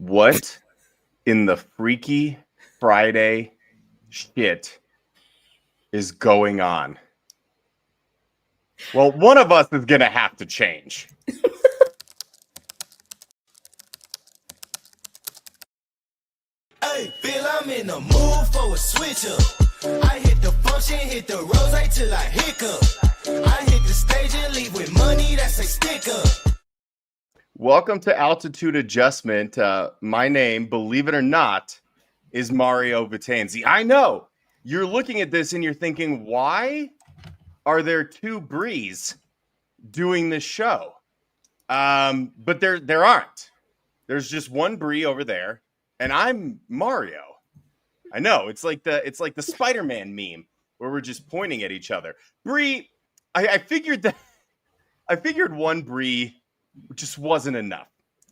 What in the Freaky Friday shit is going on? Well, one of us is going to have to change. Hey, feel I'm in the mood for a switch up. I hit the function, hit the rose till I hiccup. I hit the stage and leave with money that's a stick up. Welcome to Altitude Adjustment. My name, believe it or not, is Mario Vitanzi. I know you're looking at this and you're thinking, why are there two Bris doing this show? But there aren't. There's just one Bri over there, and I'm Mario. I know it's like the Spider-Man meme where we're just pointing at each other. Bri, I figured one Bri just wasn't enough.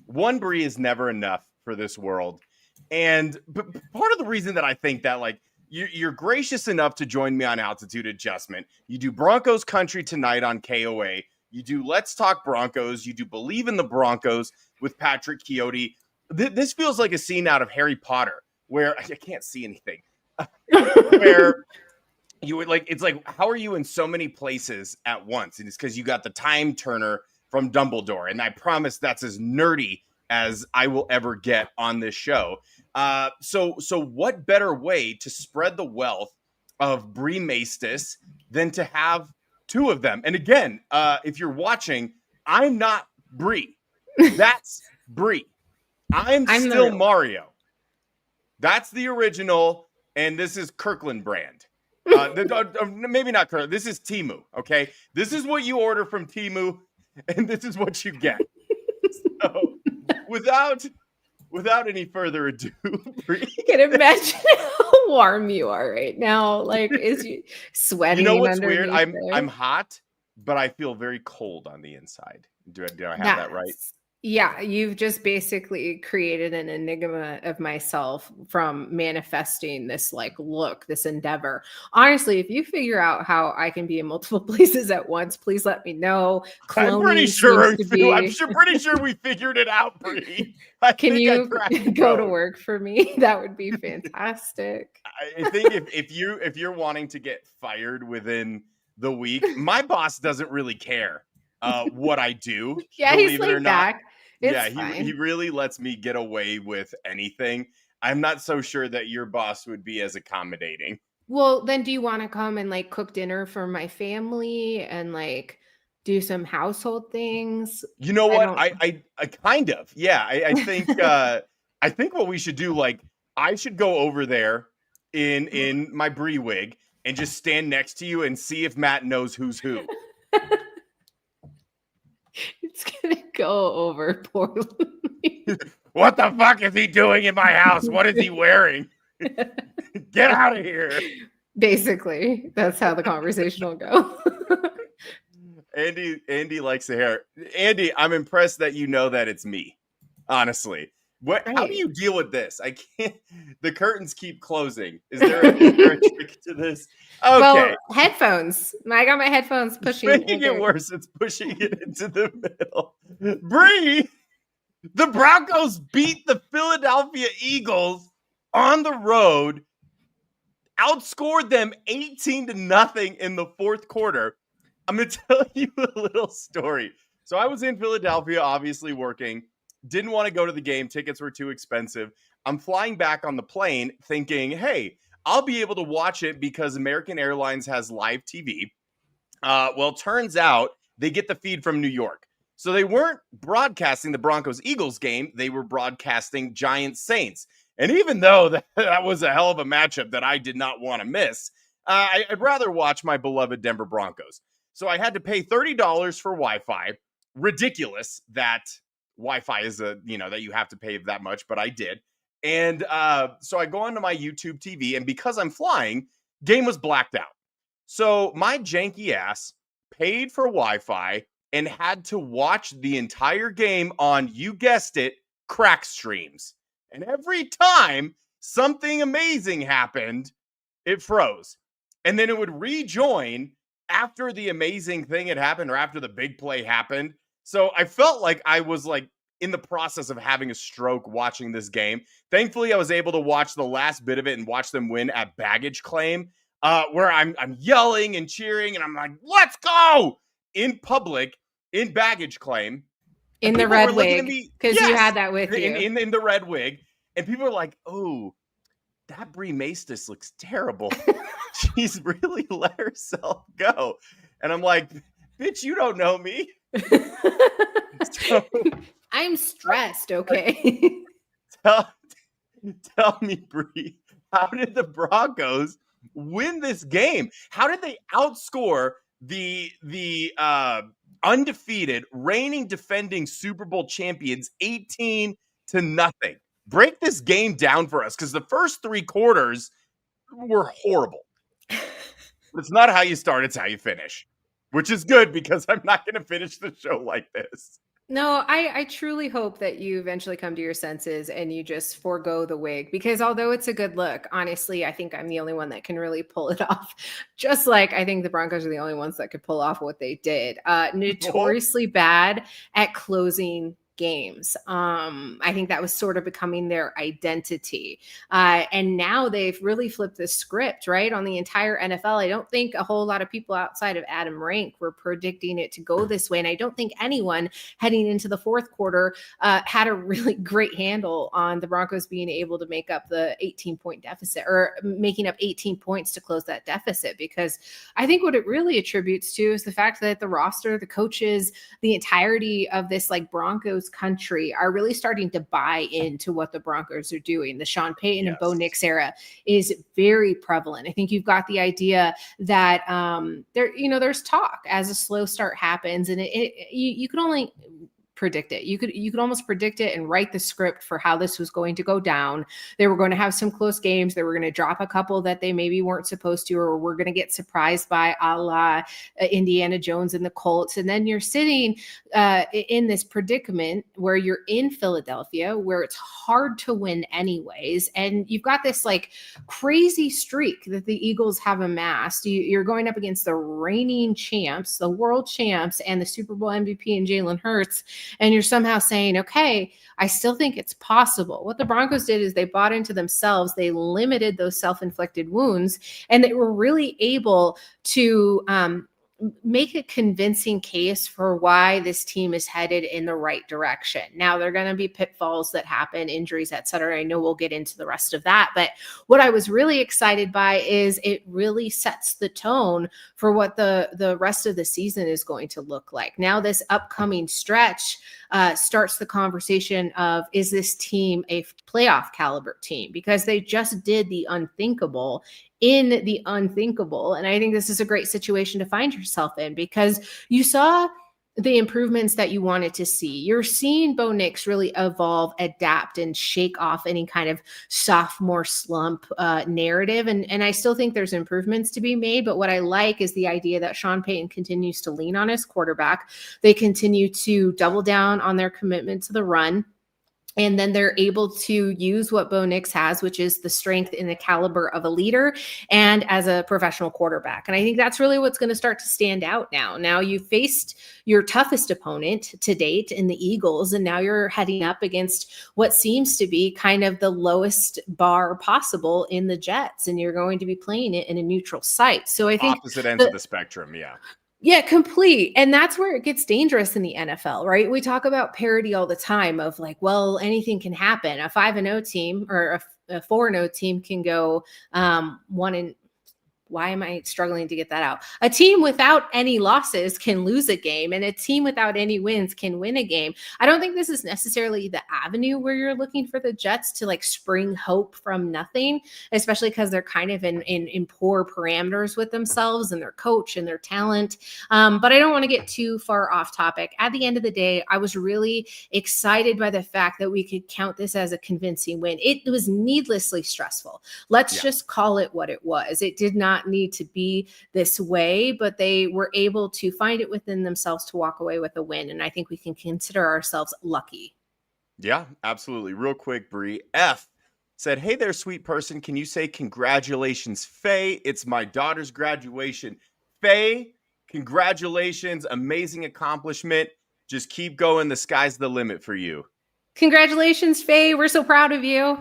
One Bri is never enough for this world. But part of the reason that I think that, like, you're gracious enough to join me on Altitude Adjustment. You do Broncos Country tonight on KOA. You do Let's Talk Broncos. You do Believe in the Broncos with Patrick Chiotti. This feels like a scene out of Harry Potter where I can't see anything. Where you would it's like, how are you in so many places at once? And it's because you got the time turner from Dumbledore. And I promise that's as nerdy as I will ever get on this show. So what better way to spread the wealth of Bri Maestas than to have two of them? And again, if you're watching, I'm not Bri. That's Bri. I'm still Mario. That's the original, and this is Kirkland brand. Maybe not Kirkland. This is Temu, okay? This is what you order from Temu, and this is what you get. So, without any further ado, Bri. You can imagine how warm you are right now. Like, is you sweating? You know what's weird? I'm hot, but I feel very cold on the inside. Do I have that right? Yeah, you've just basically created an enigma of myself from manifesting this look, this endeavor. Honestly, if you figure out how I can be in multiple places at once, please let me know. I'm pretty sure we figured it out, Bri. Can you go to work for me? That would be fantastic. I think if you're wanting to get fired within the week, my boss doesn't really care what I do. Yeah, he's laid back. He really lets me get away with anything. I'm not so sure that your boss would be as accommodating. Well, then do you want to come and cook dinner for my family and do some household things? You know what? I kind of. Yeah, I think I think what we should do, I should go over there in my Bri wig and just stand next to you and see if Matt knows who's who. It's gonna go over poorly. What the fuck is he doing in my house? What is he wearing? Get out of here. Basically, that's how the conversation will go. Andy likes the hair. Andy, I'm impressed that you know that it's me. Honestly. How do you deal with this? I can't. The curtains keep closing. Is there a trick to this? Okay. Well, headphones. I got my headphones pushing. Making it worse, it's pushing it into the middle. Bri, the Broncos beat the Philadelphia Eagles on the road, outscored them 18-0 in the fourth quarter. I'm going to tell you a little story. So I was in Philadelphia, obviously working. Didn't want to go to the game. Tickets were too expensive. I'm flying back on the plane thinking, hey, I'll be able to watch it because American Airlines has live TV. Well, turns out they get the feed from New York. So they weren't broadcasting the Broncos-Eagles game. They were broadcasting Giants-Saints. And even though that was a hell of a matchup that I did not want to miss, I'd rather watch my beloved Denver Broncos. So I had to pay $30 for Wi-Fi. Ridiculous that Wi-Fi is that you have to pay that much, but I did. And so I go onto my YouTube TV, and because I'm flying, game was blacked out. So my janky ass paid for Wi-Fi and had to watch the entire game on, you guessed it, crack streams. And every time something amazing happened, it froze. And then it would rejoin after the amazing thing had happened or after the big play happened. So I felt like I was in the process of having a stroke watching this game. Thankfully, I was able to watch the last bit of it and watch them win at baggage claim, where I'm yelling and cheering, and I'm like, let's go in public in baggage claim. In the red wig, because you had that with you. In the red wig. And people are like, oh, that Bri Maestas looks terrible. She's really let herself go. And I'm like, bitch, you don't know me. So, I'm stressed, okay? Tell me, Bri, how did the Broncos win this game? How did they outscore the undefeated, reigning, defending Super Bowl champions 18-0? Break this game down for us, because the first 3 quarters were horrible. It's not how you start, it's how you finish, which is good because I'm not going to finish the show like this. No, I truly hope that you eventually come to your senses and you just forego the wig, because although it's a good look, honestly, I think I'm the only one that can really pull it off. Just like I think the Broncos are the only ones that could pull off what they did. Notoriously bad at closing games. I think that was sort of becoming their identity. And now they've really flipped the script, right? On the entire NFL. I don't think a whole lot of people outside of Adam Rank were predicting it to go this way. And I don't think anyone heading into the fourth quarter had a really great handle on the Broncos being able to make up the 18-point deficit, or making up 18 points to close that deficit. Because I think what it really attributes to is the fact that the roster, the coaches, the entirety of this like Broncos country are really starting to buy into what the Broncos are doing. The Sean Payton and Bo Nix era is very prevalent. I think you've got the idea that there's talk as a slow start happens, and you can only predict it. You could almost predict it and write the script for how this was going to go down. They were going to have some close games. They were going to drop a couple that they maybe weren't supposed to, or we're going to get surprised by, a la Indiana Jones and the Colts. And then you're sitting in this predicament where you're in Philadelphia, where it's hard to win anyways. And you've got this like crazy streak that the Eagles have amassed. You're going up against the reigning champs, the world champs, and the Super Bowl MVP and Jalen Hurts. And you're somehow saying, okay, I still think it's possible. What the Broncos did is they bought into themselves. They limited those self-inflicted wounds, and they were really able to make a convincing case for why this team is headed in the right direction. Now, there are going to be pitfalls that happen, injuries, et cetera. I know we'll get into the rest of that. But what I was really excited by is it really sets the tone for what the rest of the season is going to look like. Now, this upcoming stretch starts the conversation of, is this team a playoff caliber team? Because they just did the unthinkable in the unthinkable. And I think this is a great situation to find yourself in, because you saw the improvements that you wanted to see. You're seeing Bo Nix really evolve, adapt, and shake off any kind of sophomore slump narrative. And I still think there's improvements to be made. But what I like is the idea that Sean Payton continues to lean on his quarterback. They continue to double down on their commitment to the run. And then they're able to use what Bo Nix has, which is the strength and the caliber of a leader and as a professional quarterback. And I think that's really what's going to start to stand out now. Now you faced your toughest opponent to date in the Eagles, and now you're heading up against what seems to be kind of the lowest bar possible in the Jets, and you're going to be playing it in a neutral site. So I think opposite ends of the spectrum, yeah. Yeah, complete. And that's where it gets dangerous in the NFL, right? We talk about parity all the time of like, well, anything can happen. A 5-0 team or a 4-0 team can go 1-. Why am I struggling to get that out? A team without any losses can lose a game, and a team without any wins can win a game. I don't think this is necessarily the avenue where you're looking for the Jets to like spring hope from nothing, especially because they're kind of in poor parameters with themselves and their coach and their talent. But I don't want to get too far off topic. At the end of the day, I was really excited by the fact that we could count this as a convincing win. It was needlessly stressful. Let's just call it what it was. It did not need to be this way, but they were able to find it within themselves to walk away with a win. And I think we can consider ourselves lucky. Yeah, absolutely. Real quick, Bri. F said, hey there, sweet person. Can you say congratulations, Faye? It's my daughter's graduation. Faye, congratulations. Amazing accomplishment. Just keep going. The sky's the limit for you. Congratulations, Faye. We're so proud of you.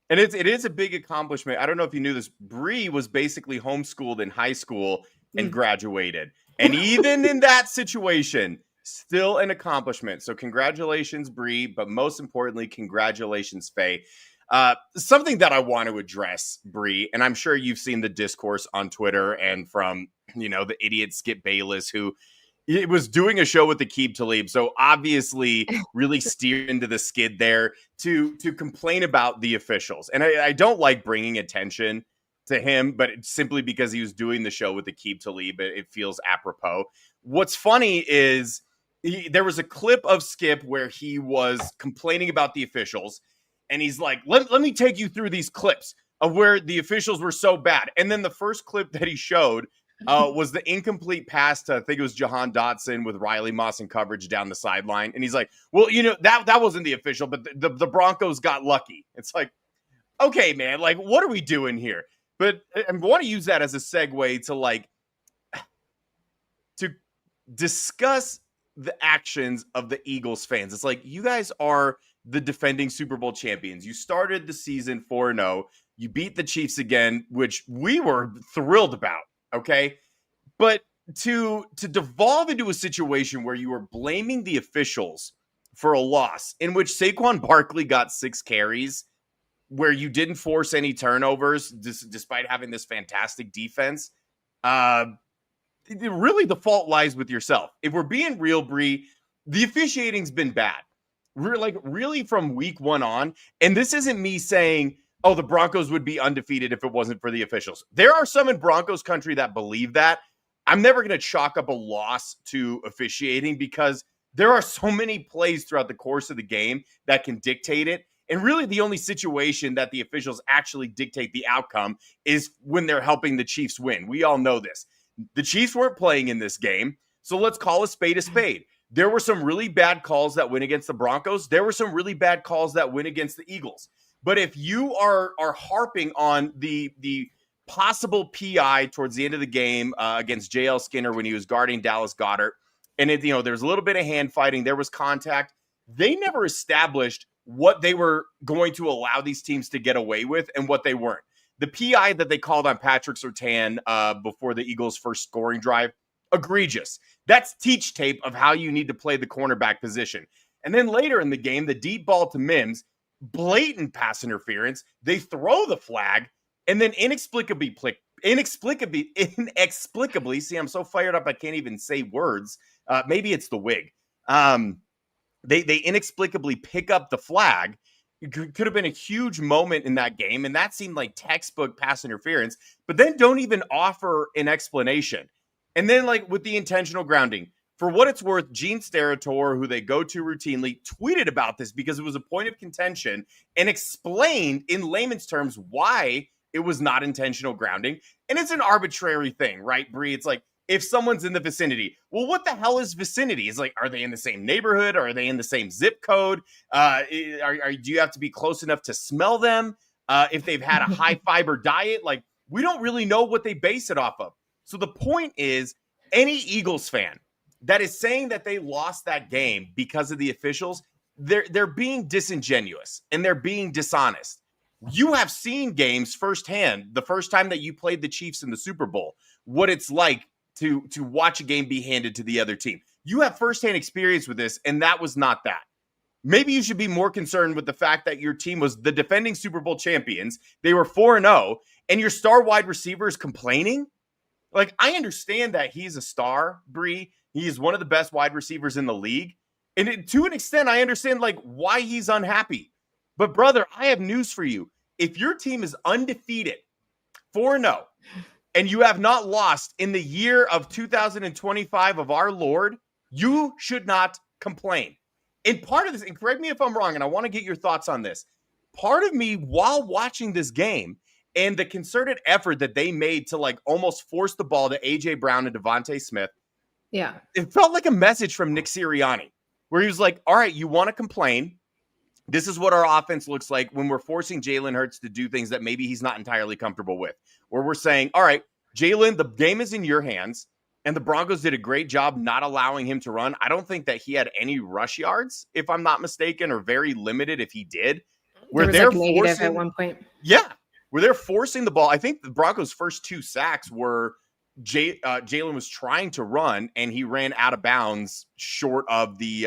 And it is a big accomplishment. I don't know if you knew this. Bri was basically homeschooled in high school and graduated. And even in that situation, still an accomplishment. So congratulations, Bri. But most importantly, congratulations, Faye. Something that I want to address, Bri, and I'm sure you've seen the discourse on Twitter and from, the idiot Skip Bayless, who it was doing a show with the Aqib Talib, so obviously really steered into the skid there to complain about the officials. And I don't like bringing attention to him, but it's simply because he was doing the show with the Aqib Talib, it feels apropos. What's funny is there was a clip of Skip where he was complaining about the officials, and he's like, let me take you through these clips of where the officials were so bad. And then the first clip that he showed was the incomplete pass to, I think it was Jahan Dotson with Riley Moss in coverage down the sideline. And he's like, well, that wasn't the official, but the Broncos got lucky. It's like, okay, man, like, what are we doing here? But I want to use that as a segue to discuss the actions of the Eagles fans. It's like, you guys are the defending Super Bowl champions. You started the season 4-0. You beat the Chiefs again, which we were thrilled about. Okay. But to devolve into a situation where you were blaming the officials for a loss in which Saquon Barkley got 6 carries, where you didn't force any turnovers despite having this fantastic defense, really the fault lies with yourself. If we're being real, Bri, the officiating's been bad. Really from week 1 on. And this isn't me saying, oh, the Broncos would be undefeated if it wasn't for the officials. There are some in Broncos country that believe that. I'm never going to chalk up a loss to officiating because there are so many plays throughout the course of the game that can dictate it. And really the only situation that the officials actually dictate the outcome is when they're helping the Chiefs win. We all know this. The Chiefs weren't playing in this game, so let's call a spade a spade. There were some really bad calls that went against the Broncos. There were some really bad calls that went against the Eagles. But if you are harping on the possible PI towards the end of the game against JL Skinner when he was guarding Dallas Goedert, and there was a little bit of hand fighting, there was contact, they never established what they were going to allow these teams to get away with and what they weren't. The PI that they called on Patrick Surtain before the Eagles' first scoring drive, egregious. That's teach tape of how you need to play the cornerback position. And then later in the game, the deep ball to Mims, blatant pass interference. They throw the flag, and then inexplicably, see, I'm so fired up I can't even say words. Maybe it's the wig. They inexplicably pick up the flag. It could have been a huge moment in that game, and that seemed like textbook pass interference, but then don't even offer an explanation. And then, with the intentional grounding, for what it's worth, Gene Steratore, who they go to routinely, tweeted about this because it was a point of contention and explained in layman's terms why it was not intentional grounding. And it's an arbitrary thing, right, Bri? It's like, if someone's in the vicinity, well, what the hell is vicinity? It's like, are they in the same neighborhood? Are they in the same zip code? Do you have to be close enough to smell them? If they've had a high fiber diet, we don't really know what they base it off of. So the point is, any Eagles fan that is saying that they lost that game because of the officials, they're being disingenuous and they're being dishonest. You have seen games firsthand, the first time that you played the Chiefs in the Super Bowl, what it's like to watch a game be handed to the other team. You have firsthand experience with this, and that was not that. Maybe you should be more concerned with the fact that your team was the defending Super Bowl champions. They were 4-0, and your star wide receiver is complaining. I understand that he's a star, Bri. He is one of the best wide receivers in the league. And to an extent, I understand why he's unhappy. But brother, I have news for you. If your team is undefeated, 4-0, and you have not lost in the year of 2025 of our Lord, you should not complain. And part of this, and correct me if I'm wrong, and I want to get your thoughts on this. Part of me, while watching this game and the concerted effort that they made to almost force the ball to A.J. Brown and Devontae Smith, yeah, it felt like a message from Nick Sirianni, where he was like, all right, you want to complain. This is what our offense looks like when we're forcing Jalen Hurts to do things that maybe he's not entirely comfortable with. Where we're saying, all right, Jalen, the game is in your hands. And the Broncos did a great job not allowing him to run. I don't think that he had any rush yards, if I'm not mistaken, or very limited if he did. There Where was they're like negative forcing, at one point. yeah, where they're forcing the ball. I think the Broncos' first 2 sacks were Jalen was trying to run and he ran out of bounds short of the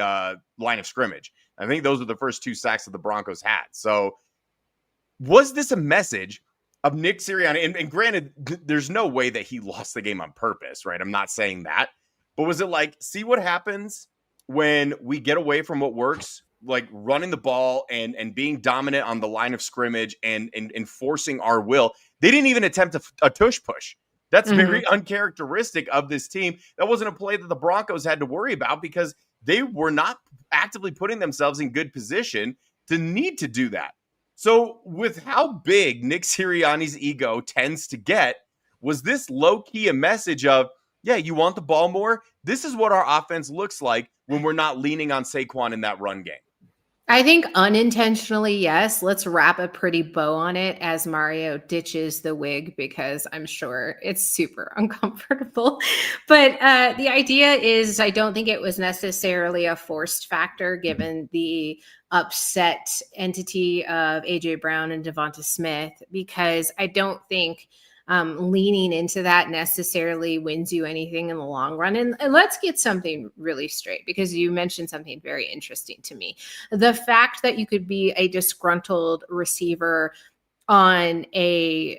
line of scrimmage. I think those were the first 2 sacks that the Broncos had. So was this a message of Nick Sirianni? And granted, there's no way that he lost the game on purpose, right? I'm not saying that. But was it like, see what happens when we get away from what works, like running the ball and being dominant on the line of scrimmage and enforcing our will? They didn't even attempt a tush push. That's very uncharacteristic of this team. That wasn't a play that the Broncos had to worry about because they were not actively putting themselves in good position to need to do that. So with how big Nick Sirianni's ego tends to get, was this low-key a message of, yeah, you want the ball more? This is what our offense looks like when we're not leaning on Saquon in that run game. I think unintentionally, yes. Let's wrap a pretty bow on it as Mario ditches the wig because I'm sure it's super uncomfortable. But the idea is I don't think it was necessarily a forced factor given the upset entity of AJ Brown and Devonta Smith, because I don't think leaning into that necessarily wins you anything in the long run. And let's get something really straight, because you mentioned something very interesting to me. The fact that you could be a disgruntled receiver on a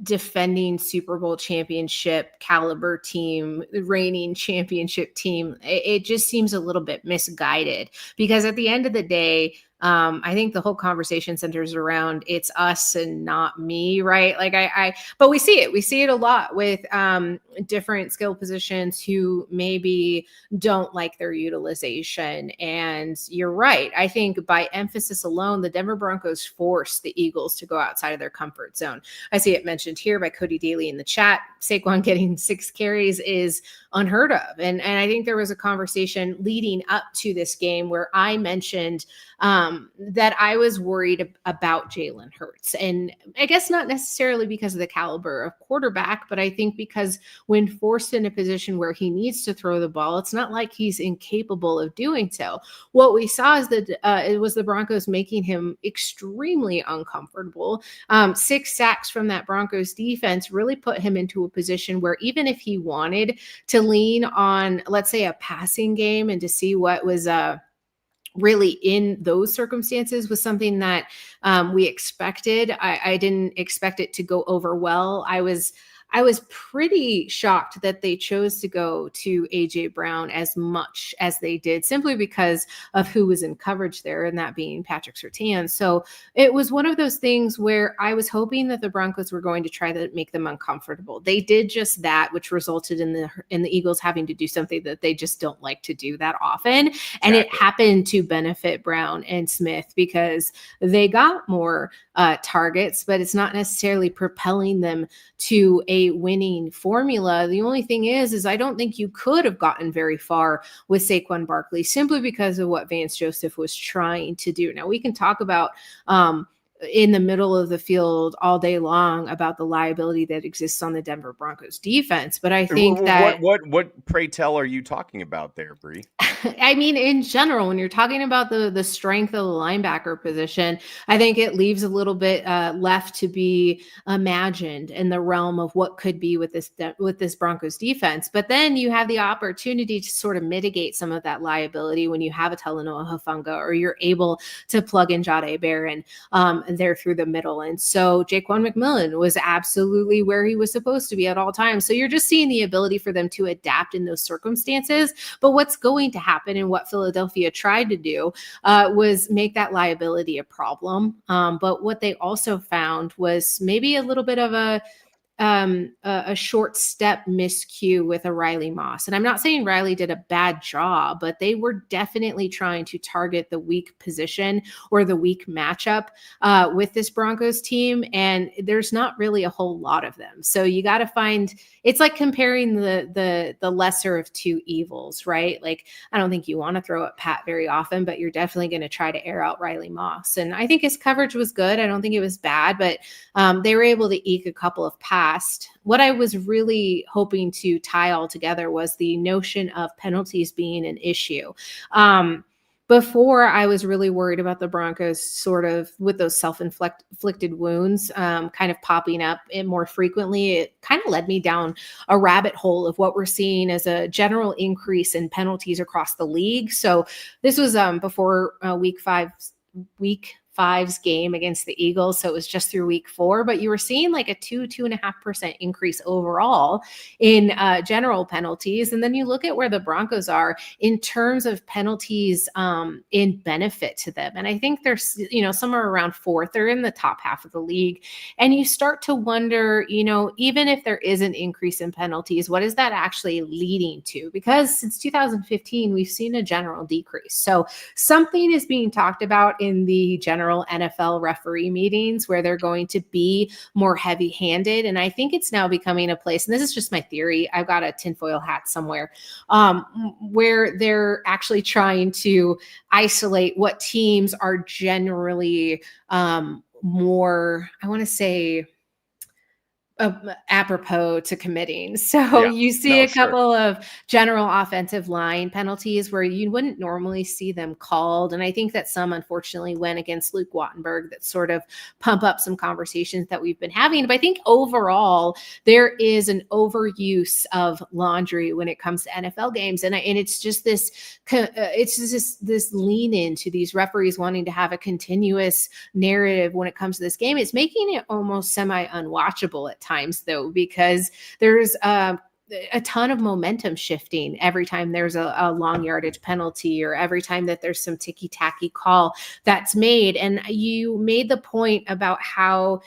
defending Super Bowl championship caliber team, reigning championship team, it just seems a little bit misguided, because at the end of the day, I think the whole conversation centers around it's us and not me, right? Like but we see it a lot with different skill positions who maybe don't like their utilization. And you're right. I think by emphasis alone, the Denver Broncos forced the Eagles to go outside of their comfort zone. I see it mentioned here by Cody Daly in the chat. Saquon getting 6 carries is unheard of. And I think there was a conversation leading up to this game where I mentioned that I was worried about Jalen Hurts. And I guess not necessarily because of the caliber of quarterback, but I think because when forced in a position where he needs to throw the ball, it's not like he's incapable of doing so. What we saw is that it was the Broncos making him extremely uncomfortable. 6 sacks from that Broncos defense really put him into a position where even if he wanted to lean on, let's say, a passing game and to see what was really in those circumstances was something that we expected. I didn't expect it to go over well. I was pretty shocked that they chose to go to AJ Brown as much as they did, simply because of who was in coverage there, and that being Patrick Surtain. So it was one of those things where I was hoping that the Broncos were going to try to make them uncomfortable. They did just that, which resulted in the Eagles having to do something that they just don't like to do that often. And it happened to benefit Brown and Smith because they got more targets, but it's not necessarily propelling them to a winning formula. The only thing is I don't think you could have gotten very far with Saquon Barkley simply because of what Vance Joseph was trying to do. Now we can talk about in the middle of the field all day long about the liability that exists on the Denver Broncos defense, but I think that what pray tell are you talking about there, Bri? I mean, in general, when you're talking about the strength of the linebacker position, I think it leaves a little bit left to be imagined in the realm of what could be with this Broncos defense. But then you have the opportunity to sort of mitigate some of that liability when you have a Talanoa Hufanga, or you're able to plug in Jahdae Barron there through the middle. And so Jaquan McMillan was absolutely where he was supposed to be at all times. So you're just seeing the ability for them to adapt in those circumstances. But what's going to happen, and what Philadelphia tried to do, was make that liability a problem. But what they also found was maybe a little bit of a short step miscue with a Riley Moss. And I'm not saying Riley did a bad job, but they were definitely trying to target the weak position or the weak matchup with this Broncos team. And there's not really a whole lot of them. So you got to find, it's like comparing the lesser of two evils, right? Like, I don't think you want to throw at Pat very often, but you're definitely going to try to air out Riley Moss. And I think his coverage was good. I don't think it was bad, but they were able to eke a couple of passes past, what I was really hoping to tie all together was the notion of penalties being an issue. Before, I was really worried about the Broncos sort of with those self-inflicted wounds kind of popping up more frequently. It kind of led me down a rabbit hole of what we're seeing as a general increase in penalties across the league. So this was before week five's game against the Eagles. So it was just through week 4, but you were seeing like a 2.5% increase overall in general penalties. And then you look at where the Broncos are in terms of penalties in benefit to them. And I think there's, somewhere around 4th. They're in the top half of the league. And you start to wonder, even if there is an increase in penalties, what is that actually leading to? Because since 2015, we've seen a general decrease. So something is being talked about in the general NFL referee meetings where they're going to be more heavy-handed. And I think it's now becoming a place, and this is just my theory, I've got a tinfoil hat somewhere, where they're actually trying to isolate what teams are generally more, I want to say, apropos to committing. So you see a couple of general offensive line penalties where you wouldn't normally see them called. And I think that some unfortunately went against Luke Wattenberg that sort of pump up some conversations that we've been having. But I think overall there is an overuse of laundry when it comes to NFL games. And it's just this lean into these referees wanting to have a continuous narrative when it comes to this game. It's making it almost semi-unwatchable at times, though, because there's a ton of momentum shifting every time there's a long yardage penalty or every time that there's some ticky-tacky call that's made. And you made the point about how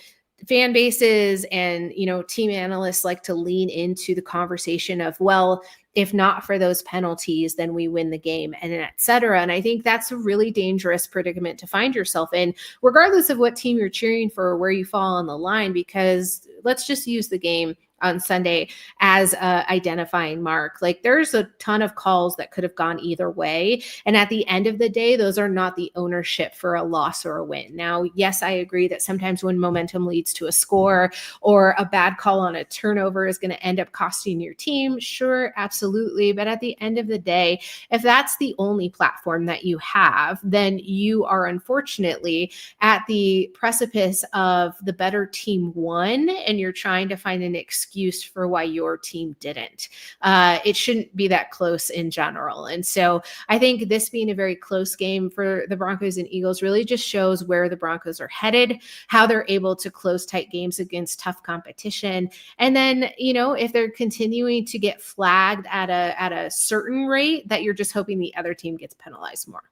fan bases and, team analysts like to lean into the conversation of, well, if not for those penalties, then we win the game, and et cetera. And I think that's a really dangerous predicament to find yourself in, regardless of what team you're cheering for or where you fall on the line, because let's just use the game on Sunday as a identifying mark. Like, there's a ton of calls that could have gone either way. And at the end of the day, those are not the ownership for a loss or a win. Now, yes, I agree that sometimes when momentum leads to a score or a bad call on a turnover is going to end up costing your team. Sure, absolutely. But at the end of the day, if that's the only platform that you have, then you are unfortunately at the precipice of the better team won, and you're trying to find an excuse for why your team didn't. It shouldn't be that close in general. And so I think this being a very close game for the Broncos and Eagles really just shows where the Broncos are headed, how they're able to close tight games against tough competition. And then, if they're continuing to get flagged at a certain rate, that you're just hoping the other team gets penalized more.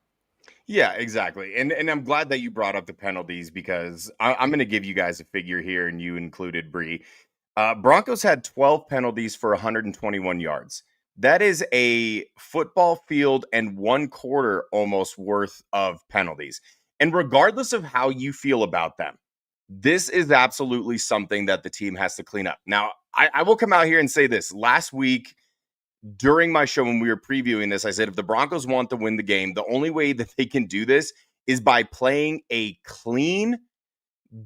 Yeah, exactly. And I'm glad that you brought up the penalties, because I'm going to give you guys a figure here, and you included, Bri. Broncos had 12 penalties for 121 yards. That is a football field and 1/4 almost worth of penalties. And regardless of how you feel about them, this is absolutely something that the team has to clean up. Now, I will come out here and say this. Last week, during my show when we were previewing this, I said if the Broncos want to win the game, the only way that they can do this is by playing a clean,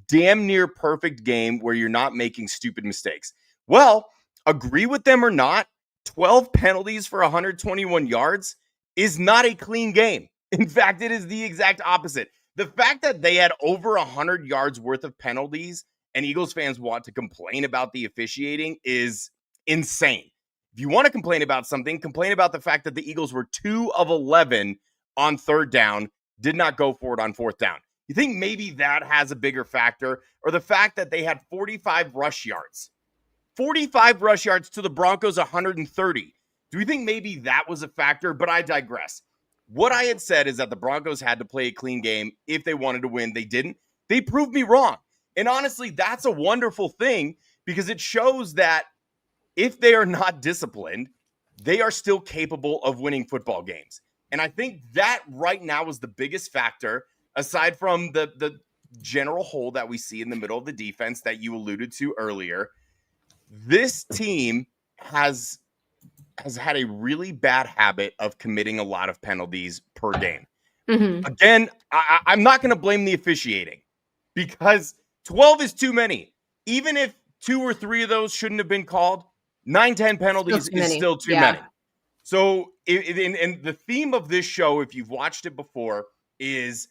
damn near perfect game where you're not making stupid mistakes. Well, agree with them or not, 12 penalties for 121 yards is not a clean game. In fact, it is the exact opposite. The fact that they had over 100 yards worth of penalties and Eagles fans want to complain about the officiating is insane. If you want to complain about something, complain about the fact that the Eagles were 2 of 11 on 3rd down, did not go for it on 4th down. You think maybe that has a bigger factor, or the fact that they had 45 rush yards? 45 rush yards to the Broncos 130. Do we think maybe that was a factor? But I digress. What I had said is that the Broncos had to play a clean game if they wanted to win. They didn't. They proved me wrong. And honestly, that's a wonderful thing, because it shows that if they are not disciplined, they are still capable of winning football games. And I think that right now is the biggest factor, aside from the general hole that we see in the middle of the defense that you alluded to earlier. This team has had a really bad habit of committing a lot of penalties per game. Mm-hmm. Again, I'm not going to blame the officiating, because 12 is too many. Even if 2 or 3 of those shouldn't have been called. 9, 10 penalties is still too many. So, and the theme of this show, if you've watched it before, is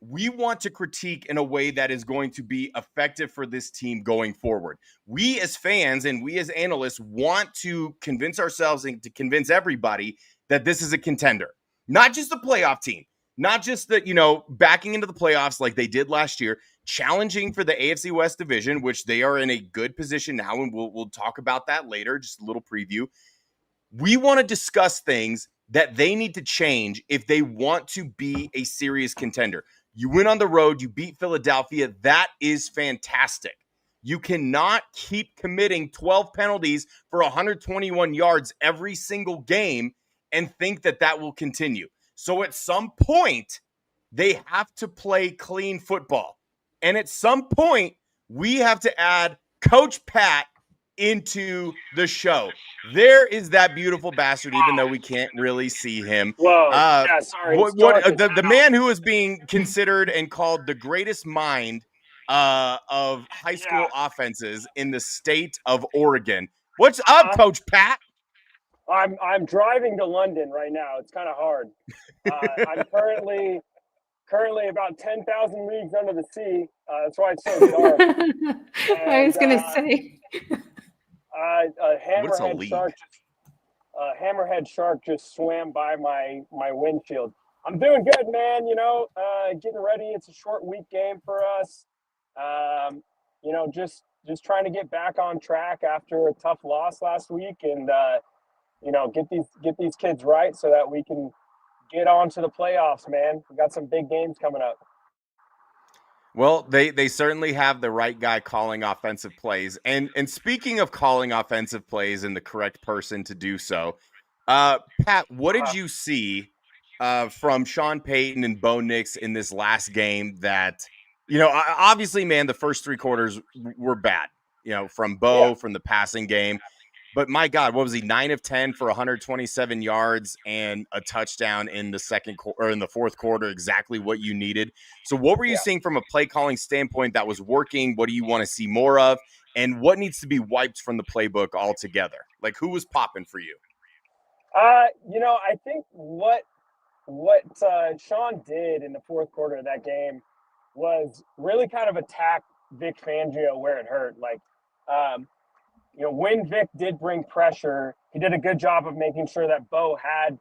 we want to critique in a way that is going to be effective for this team going forward. We as fans and we as analysts want to convince ourselves and to convince everybody that this is a contender, not just a playoff team, not just that, backing into the playoffs like they did last year, challenging for the AFC West division, which they are in a good position now. And we'll talk about that later, just a little preview. We want to discuss things that they need to change if they want to be a serious contender. You went on the road, you beat Philadelphia. That is fantastic. You cannot keep committing 12 penalties for 121 yards every single game and think that that will continue. So at some point, they have to play clean football. And at some point, we have to add Coach Pat into the show. There is that beautiful bastard, even though we can't really see him. Whoa, yeah, sorry. The man who is being considered and called the greatest mind of high school offenses in the state of Oregon. What's up, Coach Pat? I'm driving to London right now. It's kind of hard. I'm currently about 10,000 leagues under the sea. That's why it's so dark. I was going to say. A hammerhead shark just swam by my windshield. I'm doing good, man. Getting ready. It's a short week game for us. Just trying to get back on track after a tough loss last week, and get these kids right so that we can get on to the playoffs, man. We got some big games coming up. Well, they certainly have the right guy calling offensive plays. And speaking of calling offensive plays and the correct person to do so, Pat, what did you see from Sean Payton and Bo Nix in this last game that, obviously, man, the first 3 quarters were bad, from Bo, from the passing game. But my God, what was he? 9 of 10 for 127 yards and a touchdown in the fourth quarter, exactly what you needed. So what were you seeing from a play calling standpoint that was working? What do you want to see more of? And what needs to be wiped from the playbook altogether? Like, who was popping for you? I think what Sean did in the fourth quarter of that game was really kind of attack Vic Fangio where it hurt. Like, when Vic did bring pressure, he did a good job of making sure that Bo had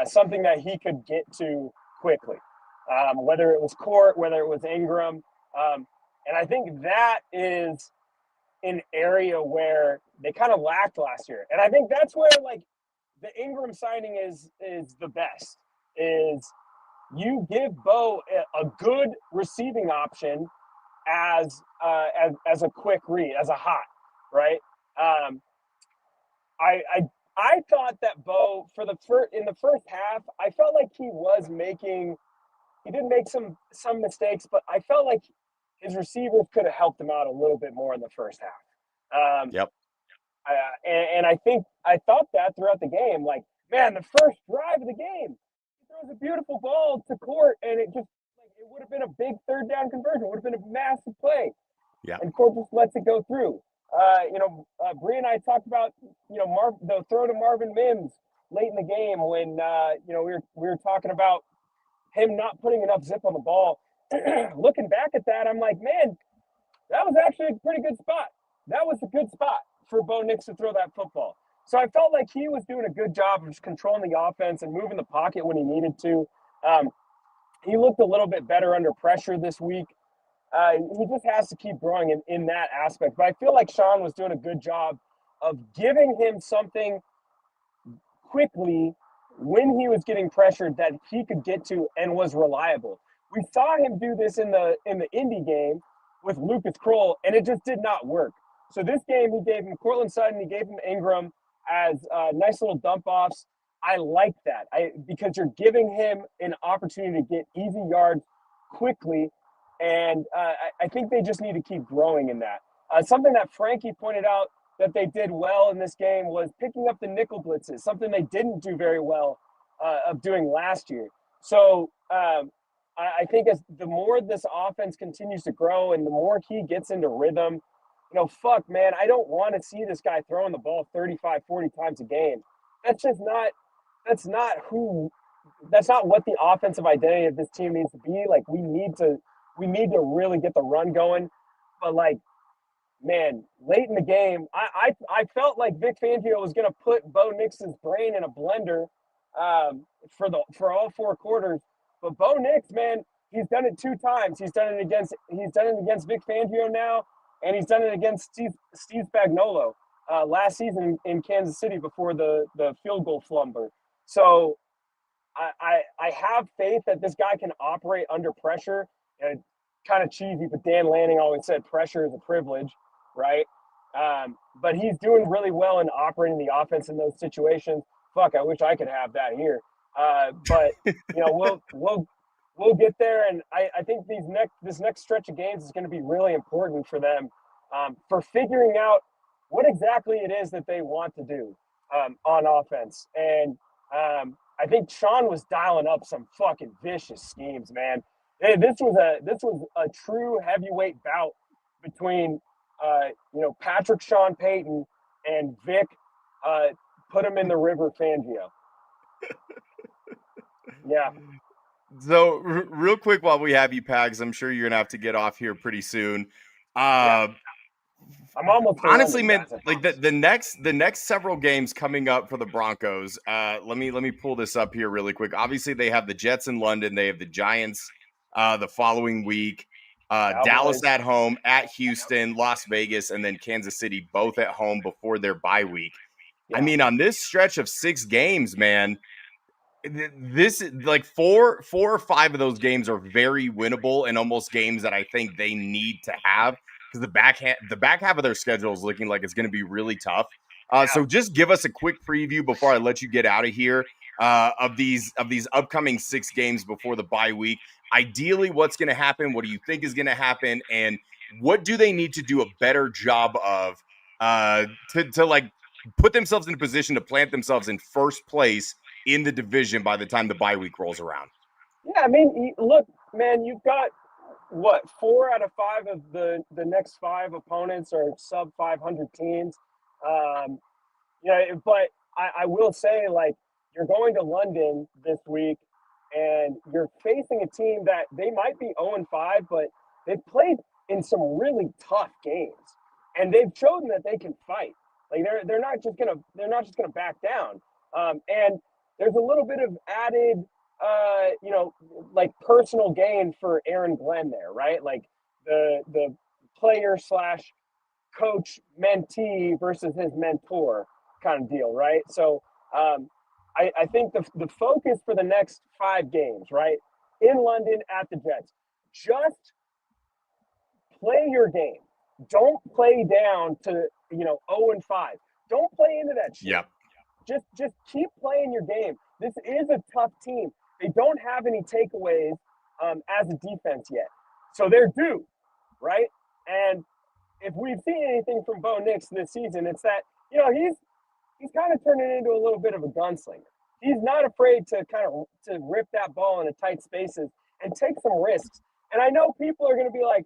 something that he could get to quickly, whether it was Court, whether it was Ingram. And I think that is an area where they kind of lacked last year. And I think that's where, like, the Ingram signing is the best, is you give Bo a good receiving option as a quick read, as a hot, right? I thought that Bo in the first half, I felt like he did make some mistakes, but I felt like his receivers could have helped him out a little bit more in the first half. Yep. And I thought that throughout the game, like, man, the first drive of the game, he throws a beautiful ball to Court, and it would have been a big third down conversion. It would have been a massive play. Yeah. And Court just lets it go through. Bri and I talked about, the throw to Marvin Mims late in the game when, we were talking about him not putting enough zip on the ball. Looking back at that, I'm like, man, that was actually a pretty good spot. That was a good spot for Bo Nix to throw that football. So I felt like he was doing a good job of just controlling the offense and moving the pocket when he needed to. He looked a little bit better under pressure this week. He just has to keep growing in that aspect. But I feel like Sean was doing a good job of giving him something quickly when he was getting pressured that he could get to and was reliable. We saw him do this in the Indy game with Lucas Kroll, and it just did not work. So this game, he gave him Cortland Sutton, he gave him Ingram as nice little dump-offs. I like that because you're giving him an opportunity to get easy yards quickly. And I think they just need to keep growing in that. Something that Frankie pointed out that they did well in this game was picking up the nickel blitzes, something they didn't do very well of doing last year. So I think as the more this offense continues to grow and the more he gets into rhythm, fuck, man, I don't want to see this guy throwing the ball 35, 40 times a game. That's just not – that's not what the offensive identity of this team needs to be. Like, we need to really get the run going. But, like, man, late in the game, I felt like Vic Fangio was going to put Bo Nix's brain in a blender for all 4 quarters. But Bo Nix, man, he's done it 2 times. He's done it against Vic Fangio now, and he's done it against Steve Spagnuolo last season in Kansas City before the field goal flumber. So I have faith that this guy can operate under pressure. And kind of cheesy, but Dan Lanning always said pressure is a privilege, right? But he's doing really well in operating the offense in those situations. Fuck, I wish I could have that here. But we'll get there, and I think this next stretch of games is going to be really important for them for figuring out what exactly it is that they want to do on offense. And I think Sean was dialing up some fucking vicious schemes, man. This was a true heavyweight bout between Patrick Sean Payton and Vic. Put him in the river, Fangio. Yeah. So real quick, while we have you, Pags, I'm sure you're gonna have to get off here pretty soon. I'm almost honestly, man. Like the next several games coming up for the Broncos. Let me pull this up here really quick. Obviously, they have the Jets in London. They have the Giants the following week. Dallas at home, at Houston, Las Vegas, and then Kansas City, both at home before their bye week. Yeah. I mean, on this stretch of 6 games, man, this like 4 or 5 of those games are very winnable and almost games that I think they need to have because the back half of their schedule is looking like it's going to be really tough. So just give us a quick preview before I let you get out of here of these upcoming 6 games before the bye week. Ideally, what's going to happen? What do you think is going to happen? And what do they need to do a better job of to like put themselves in a position to plant themselves in first place in the division by the time the bye week rolls around? Yeah, I mean, look, man, you've got what 4 out of 5 of the next 5 opponents are sub 500 teams. But I will say, like, you're going to London this week, and you're facing a team that they might be 0-5, but they've played in some really tough games, and they've shown that they can fight. Like they're not just gonna back down. And there's a little bit of added, like personal gain for Aaron Glenn there, right? Like the player / coach mentee versus his mentor kind of deal, right? So I think the focus for the next 5 games, right, in London at the Jets, just play your game. Don't play down to 0-5. Don't play into that shit. Yep. Just keep playing your game. This is a tough team. They don't have any takeaways as a defense yet, so they're due, right? And if we've seen anything from Bo Nix this season, it's that he's kind of turning into a little bit of a gunslinger. He's not afraid to to rip that ball into tight spaces and take some risks. And I know people are going to be like,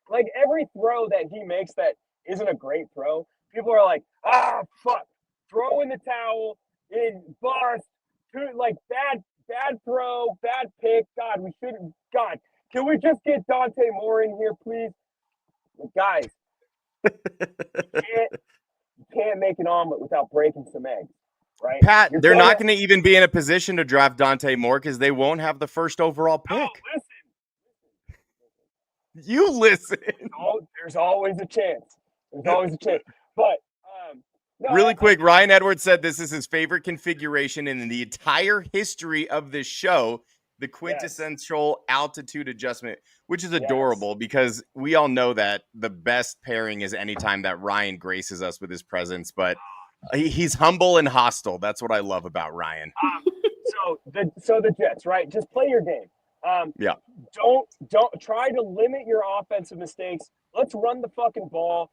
like every throw that he makes that isn't a great throw, people are like, fuck, throw in the towel, in bust, like bad throw, bad pick. God, can we just get Dante Moore in here, please? Guys, you can't make an omelet without breaking some eggs, right? Pat, they're not going to even be in a position to draft Dante Moore because they won't have the first overall pick. Oh, listen. You listen. There's always a chance. But no, really quick, Ryan Edwards said this is his favorite configuration in the entire history of this show, the quintessential altitude adjustment, which is adorable because we all know that the best pairing is anytime that Ryan graces us with his presence, but he's humble and hostile. That's what I love about Ryan. So the Jets, right? Just play your game. Don't try to limit your offensive mistakes. Let's run the fucking ball.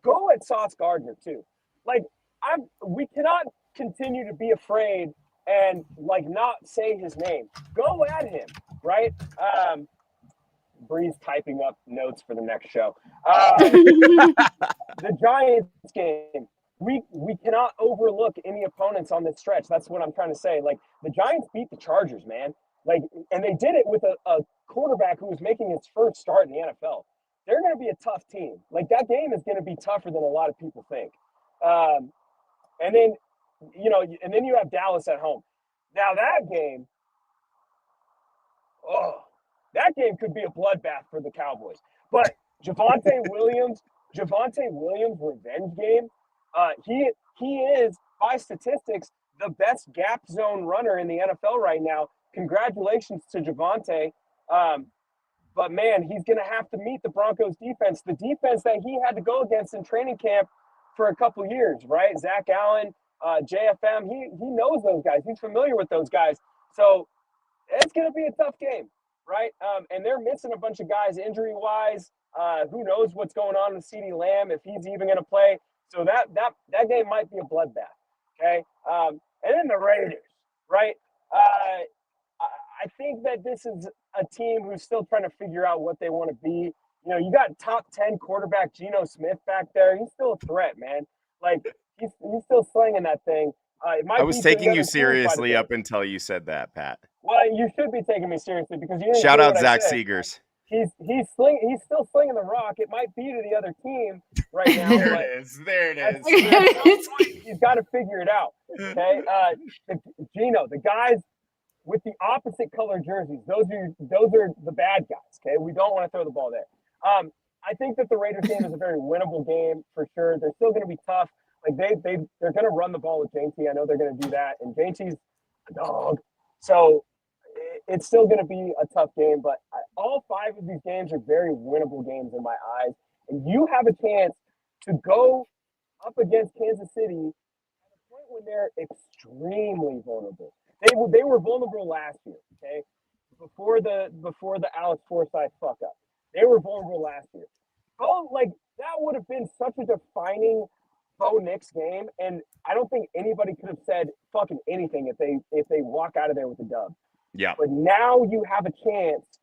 Go at Sauce Gardner too. Like we cannot continue to be afraid and like not say his name. Go at him, right? Bri's typing up notes for the next show. The Giants game, we cannot overlook any opponents on this stretch. That's what I'm trying to say. Like, the Giants beat the Chargers, man. Like, and they did it with a quarterback who was making his first start in the NFL. They're going to be a tough team. Like, that game is going to be tougher than a lot of people think. And then, you have Dallas at home. Now that game could be a bloodbath for the Cowboys. But Javonte Williams revenge game. He is, by statistics, the best gap zone runner in the NFL right now. Congratulations to Javonte. But man, he's going to have to meet the Broncos defense, the defense that he had to go against in training camp for a couple years, right? Zach Allen, JFM, he knows those guys. He's familiar with those guys. So it's going to be a tough game, right? And they're missing a bunch of guys injury-wise. Who knows what's going on with CeeDee Lamb, if he's even going to play. So that game might be a bloodbath, okay? And then the Raiders, right? I think that this is a team who's still trying to figure out what they want to be. You know, you got top 10 quarterback Geno Smith back there. He's still a threat, man. Like, he's still slinging that thing. I was taking you seriously up until you said that, Pat. Well, you should be taking me seriously because you didn't shout hear out what Zach I said. Seegers. He's still slinging the rock. It might be to the other team right now. There it is. He's got to figure it out. Okay, Geno, the guys with the opposite color jerseys, those are the bad guys. Okay, we don't want to throw the ball there. I think that the Raiders game is a very winnable game for sure. They're still going to be tough. Like they're going to run the ball with JT. I know they're going to do that, and JT's a dog. So it's still going to be a tough game, but all 5 of these games are very winnable games in my eyes. And you have a chance to go up against Kansas City at a point when they're extremely vulnerable. They were vulnerable last year, okay? Before the Alex Forsythe fuck up. They were vulnerable last year. Oh, like that would have been such a defining Bo Nix game, and I don't think anybody could have said fucking anything if they walk out of there with a dub. Yeah. But now you have a chance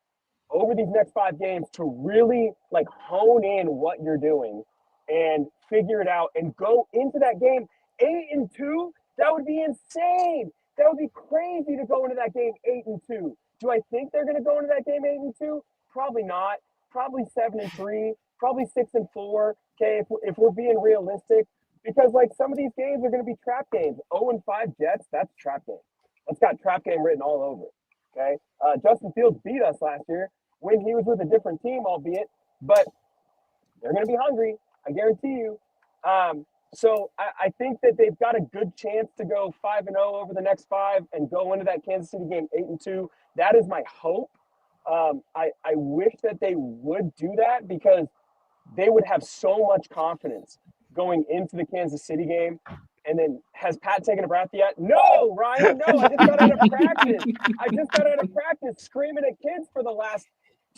over these next 5 games to really like hone in what you're doing and figure it out and go into that game 8-2. That would be insane. That would be crazy to go into that game 8-2. Do I think they're going to go into that game 8-2? Probably not. Probably 7-3. Probably 6-4. Okay, if we're being realistic, because like some of these games are going to be trap games. 0-5 Jets, that's a trap game. That's got trap game written all over it. Okay, Justin Fields beat us last year when he was with a different team, albeit, but they're going to be hungry. I guarantee you. So I think that they've got a good chance to go 5-0 over the next 5 and go into that Kansas City game 8-2. That is my hope. I wish that they would do that because they would have so much confidence going into the Kansas City game. And then, has Pat taken a breath yet? No, Ryan, no. I just got out of practice. Screaming at kids for the last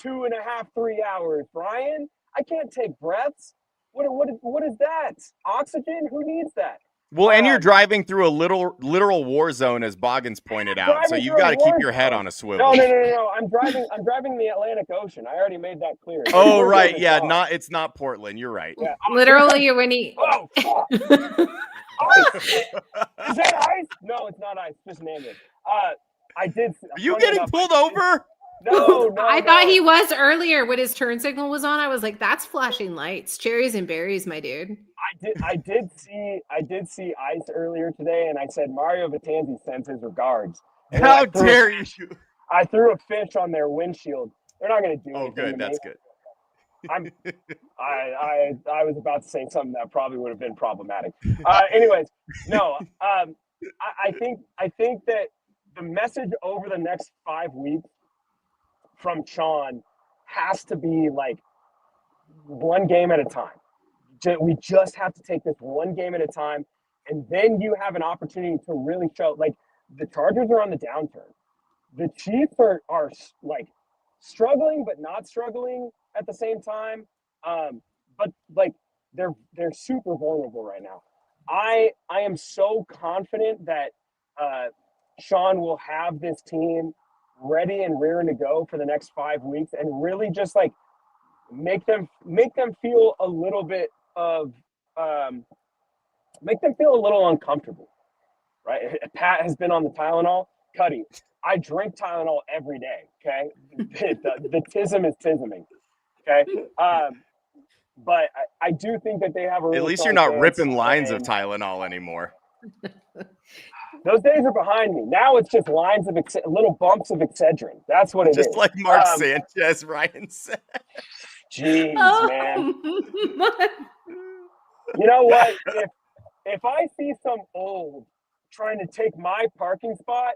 2.5, 3 hours. Brian, I can't take breaths. What is that? Oxygen? Who needs that? Well, and you're driving through a literal war zone, as Boggins pointed out. So you've got to keep your head on a swivel. No. I'm driving the Atlantic Ocean. I already made that clear. Oh, right. Yeah, it's not Portland. You're right. Yeah. Literally, when he. Oh, fuck. Ice? Is that ice? No, it's not ice. Just name it. I did. Are you getting pulled over? No. I thought he was earlier when his turn signal was on. I was like, "That's flashing lights, cherries and berries, my dude." I did see ice earlier today, and I said Mario Vitanzi sends his regards. And how dare you? I threw a fish on their windshield. They're not going to do anything. Oh, good. That's good. I was about to say something that probably would have been problematic. Anyways, no. I think that the message over the next 5 weeks from Sean has to be like one game at a time. We just have to take this one game at a time, and then you have an opportunity to really show. Like the Chargers are on the downturn. The Chiefs are like struggling, but not struggling at the same time. But like they're super vulnerable right now. I am so confident that Sean will have this team ready and rearing to go for the next 5 weeks, and really just like make them feel a little bit of make them feel a little uncomfortable, right? Pat has been on the Tylenol. Cuddy, I drink Tylenol every day. Okay, the tism is tisming. Okay, but I do think that they have a really At least strong you're not chance, ripping lines of and Tylenol anymore. those days are behind me. Now it's just lines of little bumps of Excedrin. That's what it is. Just like Mark Sanchez, Ryan said. Jeez, man. my- You know what? If I see some old trying to take my parking spot,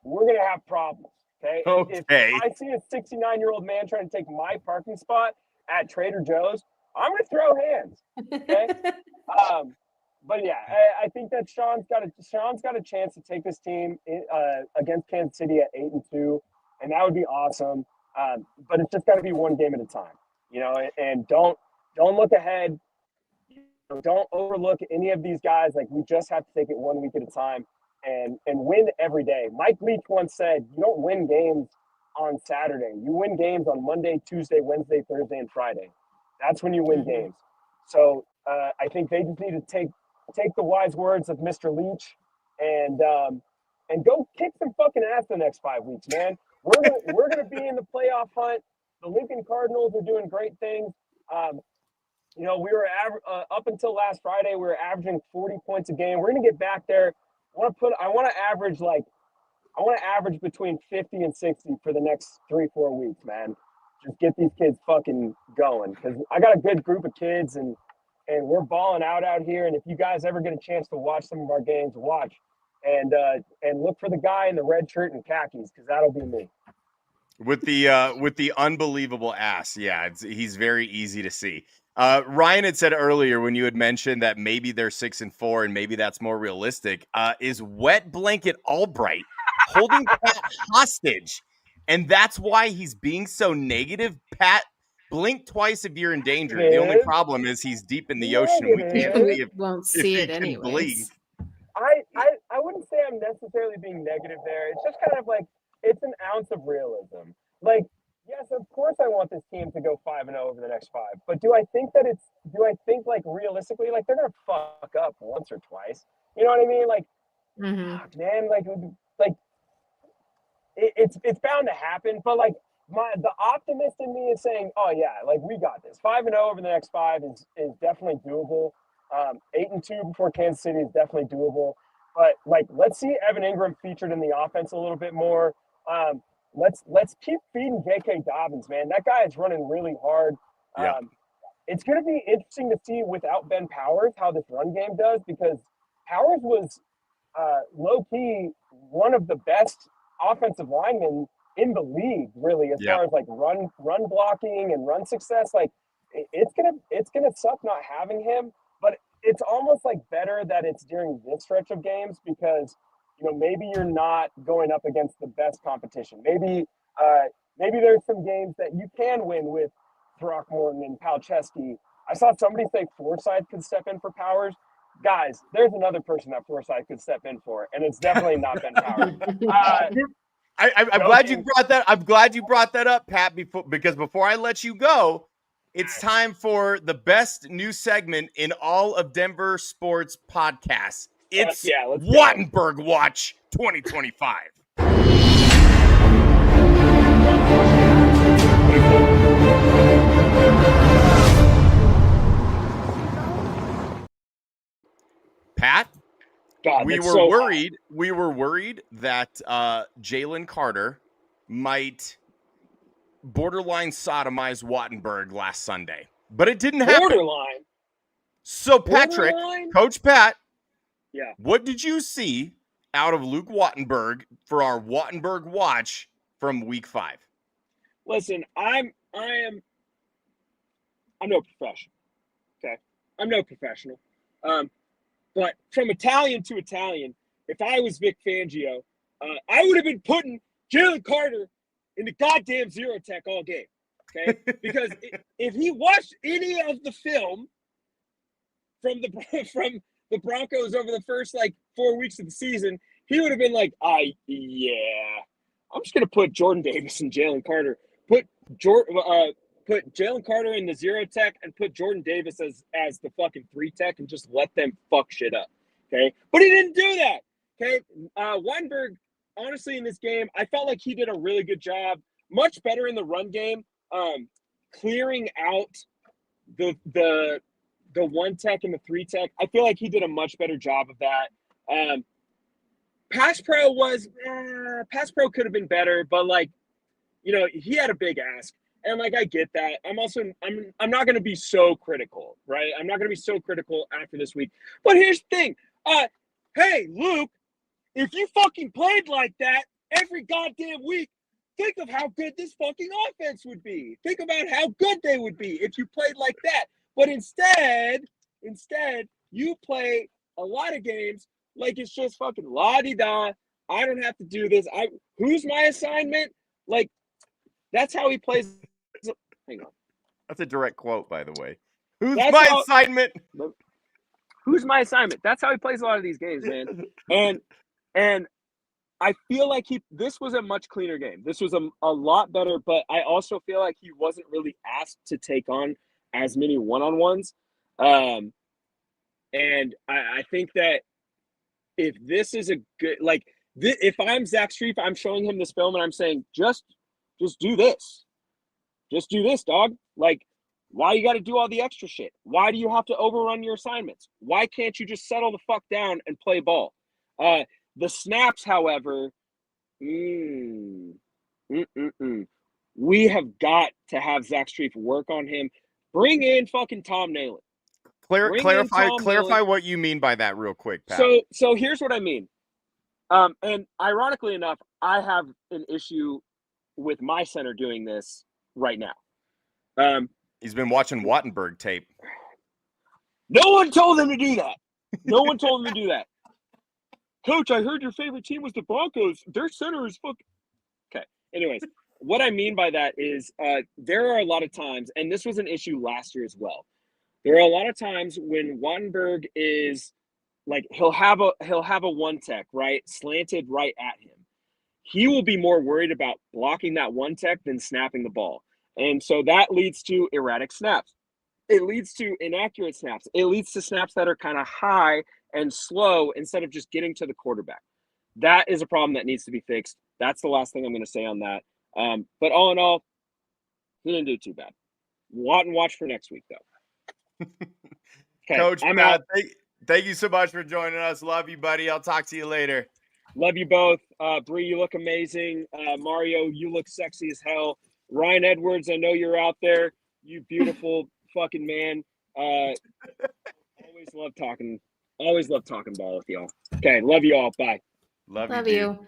we're gonna have problems. Okay. If Okay. I see a 69-year-old man trying to take my parking spot at Trader Joe's, I'm gonna throw hands. Okay. But yeah, I think that Sean's got a chance to take this team against Kansas City at 8-2, and that would be awesome. But it's just got to be one game at a time, you know. And don't look ahead. Don't overlook any of these guys. Like, we just have to take it 1 week at a time and win every day. Mike Leach once said, "You don't win games on Saturday. You win games on Monday, Tuesday, Wednesday, Thursday, and Friday. That's when you win games." So I think they just need to take the wise words of Mr. Leach and go kick some fucking ass the next 5 weeks, man. We're gonna be in the playoff hunt. The Lincoln Cardinals are doing great things. You know, we were up until last Friday, we were averaging 40 points a game. We're gonna get back there. I want to average between 50 and 60 for the next 3-4 weeks, man. Just get these kids fucking going, because I got a good group of kids and we're balling out here. And if you guys ever get a chance to watch some of our games, watch and look for the guy in the red shirt and khakis, because that'll be me. With the unbelievable ass. Yeah, he's very easy to see. Ryan had said earlier, when you had mentioned that maybe they're 6-4 and maybe that's more realistic, is Wet Blanket Albright holding Pat hostage, and that's why he's being so negative? Pat, blink twice if you're in danger. The only problem is he's deep in the ocean. We can't see won't see it anyways. I wouldn't say I'm necessarily being negative there. It's just kind of like, it's an ounce of realism. Like, yes, of course I want this team to go 5-0 over the next 5. But do I think like realistically, like, they're gonna fuck up once or twice? You know what I mean? Like, fuck, man, like it's bound to happen. But like, the optimist in me is saying, oh yeah, like, we got this. 5-0 over the next 5 is definitely doable. 8-2 before Kansas City is definitely doable. But like, let's see Evan Ingram featured in the offense a little bit more. Let's keep feeding J.K. Dobbins, man. That guy is running really hard. Yeah. It's going to be interesting to see without Ben Powers how this run game does, because Powers was low-key one of the best offensive linemen in the league, really, as far as like run blocking and run success. Like, it's gonna suck not having him, but it's almost like better that it's during this stretch of games, because, you know, maybe you're not going up against the best competition. Maybe there's some games that you can win with Throckmorton and Palczewski. I saw somebody say Forsythe could step in for Powers. Guys, there's another person that Forsythe could step in for, and it's definitely not Ben Powers. I'm glad you brought that. I'm glad you brought that up, Pat. Because before I let you go, it's time for the best new segment in all of Denver sports podcasts. It's Wattenberg Watch 2025. Pat, God, we were worried that Jalen Carter might borderline sodomize Wattenberg last Sunday, but it didn't happen. Borderline. So Patrick, Coach Pat, yeah, what did you see out of Luke Wattenberg for our Wattenberg Watch from Week 5? Listen, I'm no professional. Okay, I'm no professional. But from Italian to Italian, if I was Vic Fangio, I would have been putting Jalen Carter in the goddamn zero tech all game. Okay, because if he watched any of the film from the Broncos over the first like 4 weeks of the season, he would have been like, yeah, I'm just gonna put Jordan Davis and Jalen Carter. Put Jalen Carter in the 0 tech and put Jordan Davis as the fucking 3 tech and just let them fuck shit up. Okay, but he didn't do that. Okay, Weinberg, honestly, in this game, I felt like he did a really good job, much better in the run game, clearing out the 1 tech and the 3 tech. I feel like he did a much better job of that. Pass pro could have been better, but like, you know, he had a big ask, and like I get that. I'm not going to be so critical, right? I'm not going to be so critical after this week. But here's the thing, hey Luke, if you fucking played like that every goddamn week, think of how good this fucking offense would be. Think about how good they would be if you played like that. But instead, you play a lot of games like it's just fucking la-di-da. I don't have to do this. Who's my assignment? Like, that's how he plays. Hang on. That's a direct quote, by the way. Who's my assignment? Who's my assignment? That's how he plays a lot of these games, man. And I feel like this was a much cleaner game. This was a lot better, but I also feel like he wasn't really asked to take on as many one-on-ones. And I think that if this is a good, like, if I'm Zach Strief, I'm showing him this film and I'm saying, just do this. Just do this, dog. Like, why you got to do all the extra shit? Why do you have to overrun your assignments? Why can't you just settle the fuck down and play ball? The snaps, however, we have got to have Zach Strief work on him. Bring in fucking Tom Nalen. Clarify what you mean by that real quick, Pat. So here's what I mean. And ironically enough, I have an issue with my center doing this right now. He's been watching Wattenberg tape. No one told him to do that. No one told him to do that. Coach, I heard your favorite team was the Broncos. Their center is fucking... Okay. Anyways, what I mean by that is there are a lot of times, and this was an issue last year as well. There are a lot of times when Wattenberg is like, he'll have a 1 tech, right? Slanted right at him. He will be more worried about blocking that 1 tech than snapping the ball. And so that leads to erratic snaps. It leads to inaccurate snaps. It leads to snaps that are kind of high and slow instead of just getting to the quarterback. That is a problem that needs to be fixed. That's the last thing I'm going to say on that. But all in all, he didn't do too bad. Watch for next week, though. Okay, Coach, I'm out. Thank you so much for joining us. Love you, buddy. I'll talk to you later. Love you both. Bri, you look amazing. Mario, you look sexy as hell. Ryan Edwards, I know you're out there. You beautiful fucking man. Always love talking ball with y'all. Okay, love you all. Bye. Love you.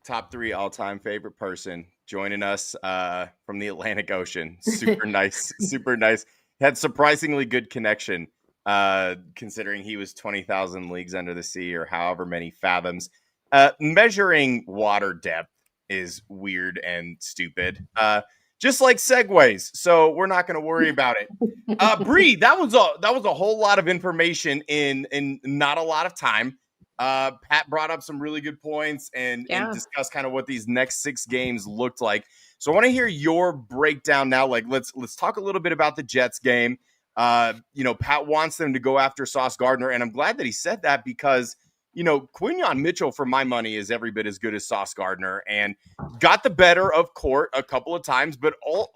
Top 3 all-time favorite person joining us from the Atlantic Ocean. Super nice. Super nice. Had surprisingly good connection considering he was 20,000 leagues under the sea or however many fathoms. Measuring water depth is weird and stupid. Just like segues, so we're not going to worry about it. Bri, that was a whole lot of information in not a lot of time. Pat brought up some really good points and discussed kind of what these next 6 games looked like. So I want to hear your breakdown now. Like, let's talk a little bit about the Jets game. Pat wants them to go after Sauce Gardner, and I'm glad that he said that because, Quinyon Mitchell, for my money, is every bit as good as Sauce Gardner and got the better of Court a couple of times. But all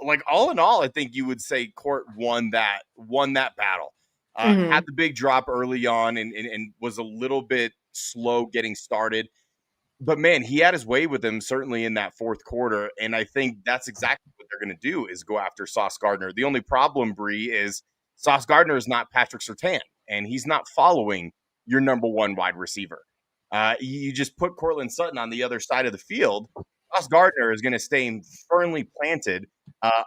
in all, I think you would say Court won that battle. Had the big drop early on and was a little bit slow getting started. But, man, he had his way with him certainly in that fourth quarter. And I think that's exactly what they're going to do is go after Sauce Gardner. The only problem, Bri, is Sauce Gardner is not Patrick Surtain, and he's not following your number 1 wide receiver. You just put Cortland Sutton on the other side of the field. Sauce Gardner is going to stay firmly planted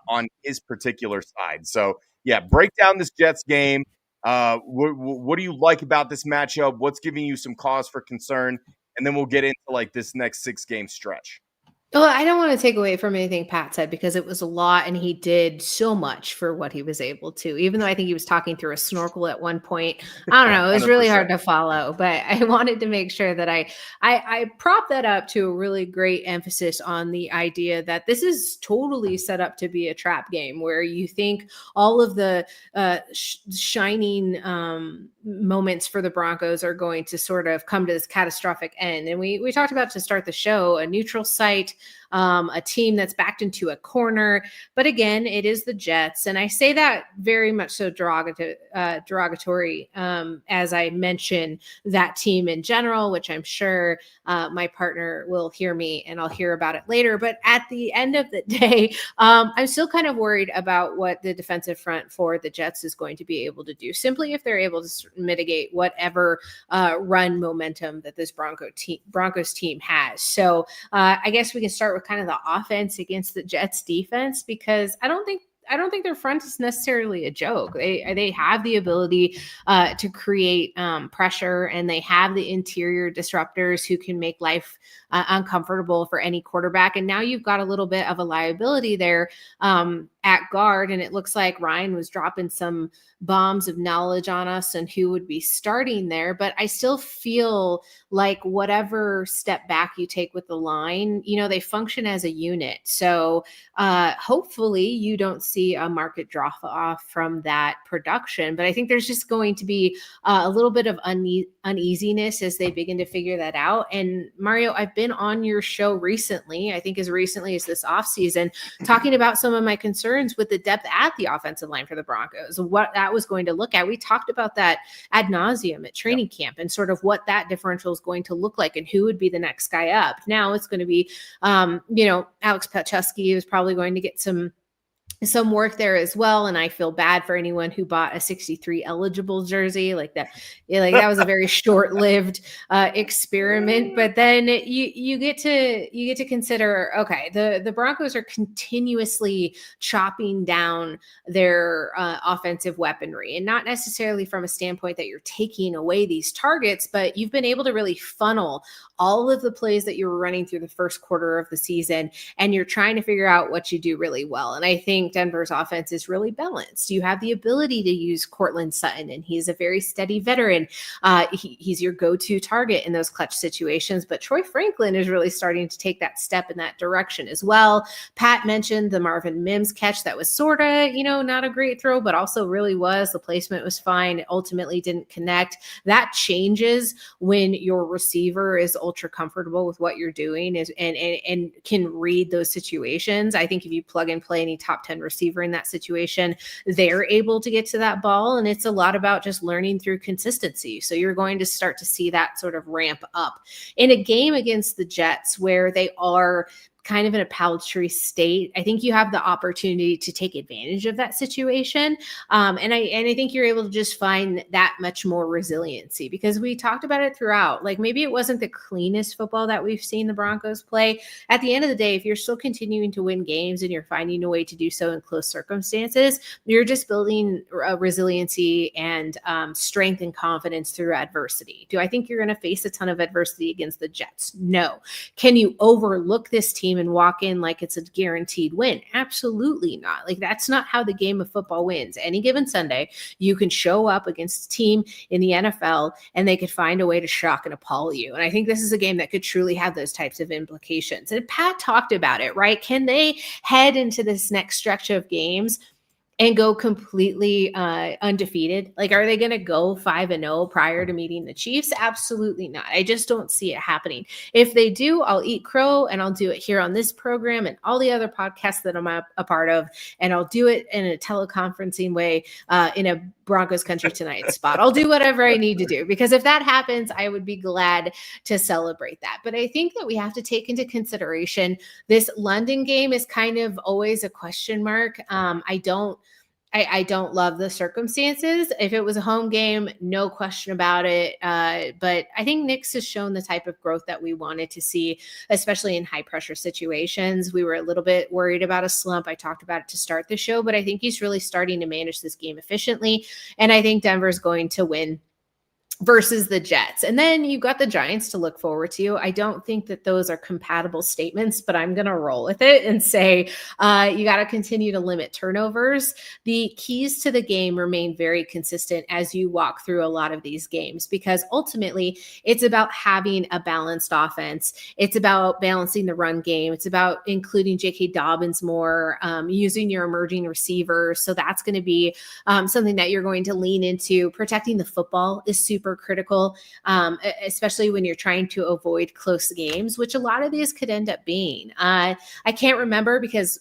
on his particular side. So, yeah, break down this Jets game. What do you like about this matchup? What's giving you some cause for concern? And then we'll get into this next 6-game stretch. Well, I don't want to take away from anything Pat said because it was a lot and he did so much for what he was able to. Even though I think he was talking through a snorkel at one point. I don't know, it was really hard 100%. to follow, but I wanted to make sure that I prop that up to a really great emphasis on the idea that this is totally set up to be a trap game where you think all of the shining moments for the Broncos are going to sort of come to this catastrophic end. And we talked about to start the show, a neutral site, a team that's backed into a corner. But again, it is the Jets. And I say that very much so derogatory as I mention that team in general, which I'm sure my partner will hear me and I'll hear about it later. But at the end of the day, I'm still kind of worried about what the defensive front for the Jets is going to be able to do, simply if they're able to mitigate whatever run momentum that this Broncos team has. So I guess we can start with kind of the offense against the Jets defense, because I don't think their front is necessarily a joke. They have the ability to create pressure, and they have the interior disruptors who can make life uncomfortable for any quarterback. And now you've got a little bit of a liability there at guard, and it looks like Ryan was dropping some bombs of knowledge on us and who would be starting there. But I still feel like whatever step back you take with the line, they function as a unit. So hopefully you don't see a market drop off from that production. But I think there's just going to be a little bit of uneasiness as they begin to figure that out. And Mario, I've been on your show recently, I think as recently as this offseason, talking about some of my concerns with the depth at the offensive line for the Broncos, what that was going to look at. We talked about that ad nauseum at training camp and sort of what that differential is going to look like and who would be the next guy up. Now it's going to be, Alex Paczewski is probably going to get some work there as well. And I feel bad for anyone who bought a 63 eligible jersey like that. That was a very short-lived experiment. But then you get to consider, okay, the Broncos are continuously chopping down their offensive weaponry, and not necessarily from a standpoint that you're taking away these targets, but you've been able to really funnel all of the plays that you were running through the first quarter of the season, and you're trying to figure out what you do really well. And I think Denver's offense is really balanced. You have the ability to use Cortland Sutton, and he's a very steady veteran. He's your go-to target in those clutch situations, but Troy Franklin is really starting to take that step in that direction as well. Pat mentioned the Marvin Mims catch that was sort of, not a great throw, but also really was. The placement was fine. It ultimately didn't connect. That changes when your receiver is ultra comfortable with what you're doing and can read those situations. I think if you plug and play any top 10 receiver in that situation, they're able to get to that ball. And it's a lot about just learning through consistency. So you're going to start to see that sort of ramp up in a game against the Jets where they are kind of in a paltry state. I think you have the opportunity to take advantage of that situation. And I think you're able to just find that much more resiliency, because we talked about it throughout. Like, maybe it wasn't the cleanest football that we've seen the Broncos play. At the end of the day, if you're still continuing to win games and you're finding a way to do so in close circumstances, you're just building a resiliency and strength and confidence through adversity. Do I think you're going to face a ton of adversity against the Jets? No. Can you overlook this team and walk in like it's a guaranteed win? Absolutely not. Like, that's not how the game of football wins. Any given Sunday, you can show up against a team in the NFL and they could find a way to shock and appall you. And I think this is a game that could truly have those types of implications. And Pat talked about it, right? Can they head into this next stretch of games and go completely undefeated? Like, are they going to go 5-0 prior to meeting the Chiefs? Absolutely not. I just don't see it happening. If they do, I'll eat crow, and I'll do it here on this program and all the other podcasts that I'm a part of. And I'll do it in a teleconferencing way in a Broncos Country Tonight spot. I'll do whatever I need to do, because if that happens, I would be glad to celebrate that. But I think that we have to take into consideration this London game is kind of always a question mark. I don't love the circumstances. If it was a home game, no question about it. But I think Nick's has shown the type of growth that we wanted to see, especially in high pressure situations. We were a little bit worried about a slump. I talked about it to start the show, but I think he's really starting to manage this game efficiently. And I think Denver's going to win versus the Jets. And then you've got the Giants to look forward to. I don't think that those are compatible statements, but I'm going to roll with it and say you got to continue to limit turnovers. The keys to the game remain very consistent as you walk through a lot of these games, because ultimately it's about having a balanced offense. It's about balancing the run game. It's about including J.K. Dobbins more, using your emerging receivers. So that's going to be something that you're going to lean into. Protecting the football is super critical, especially when you're trying to avoid close games, which a lot of these could end up being. I can't remember because,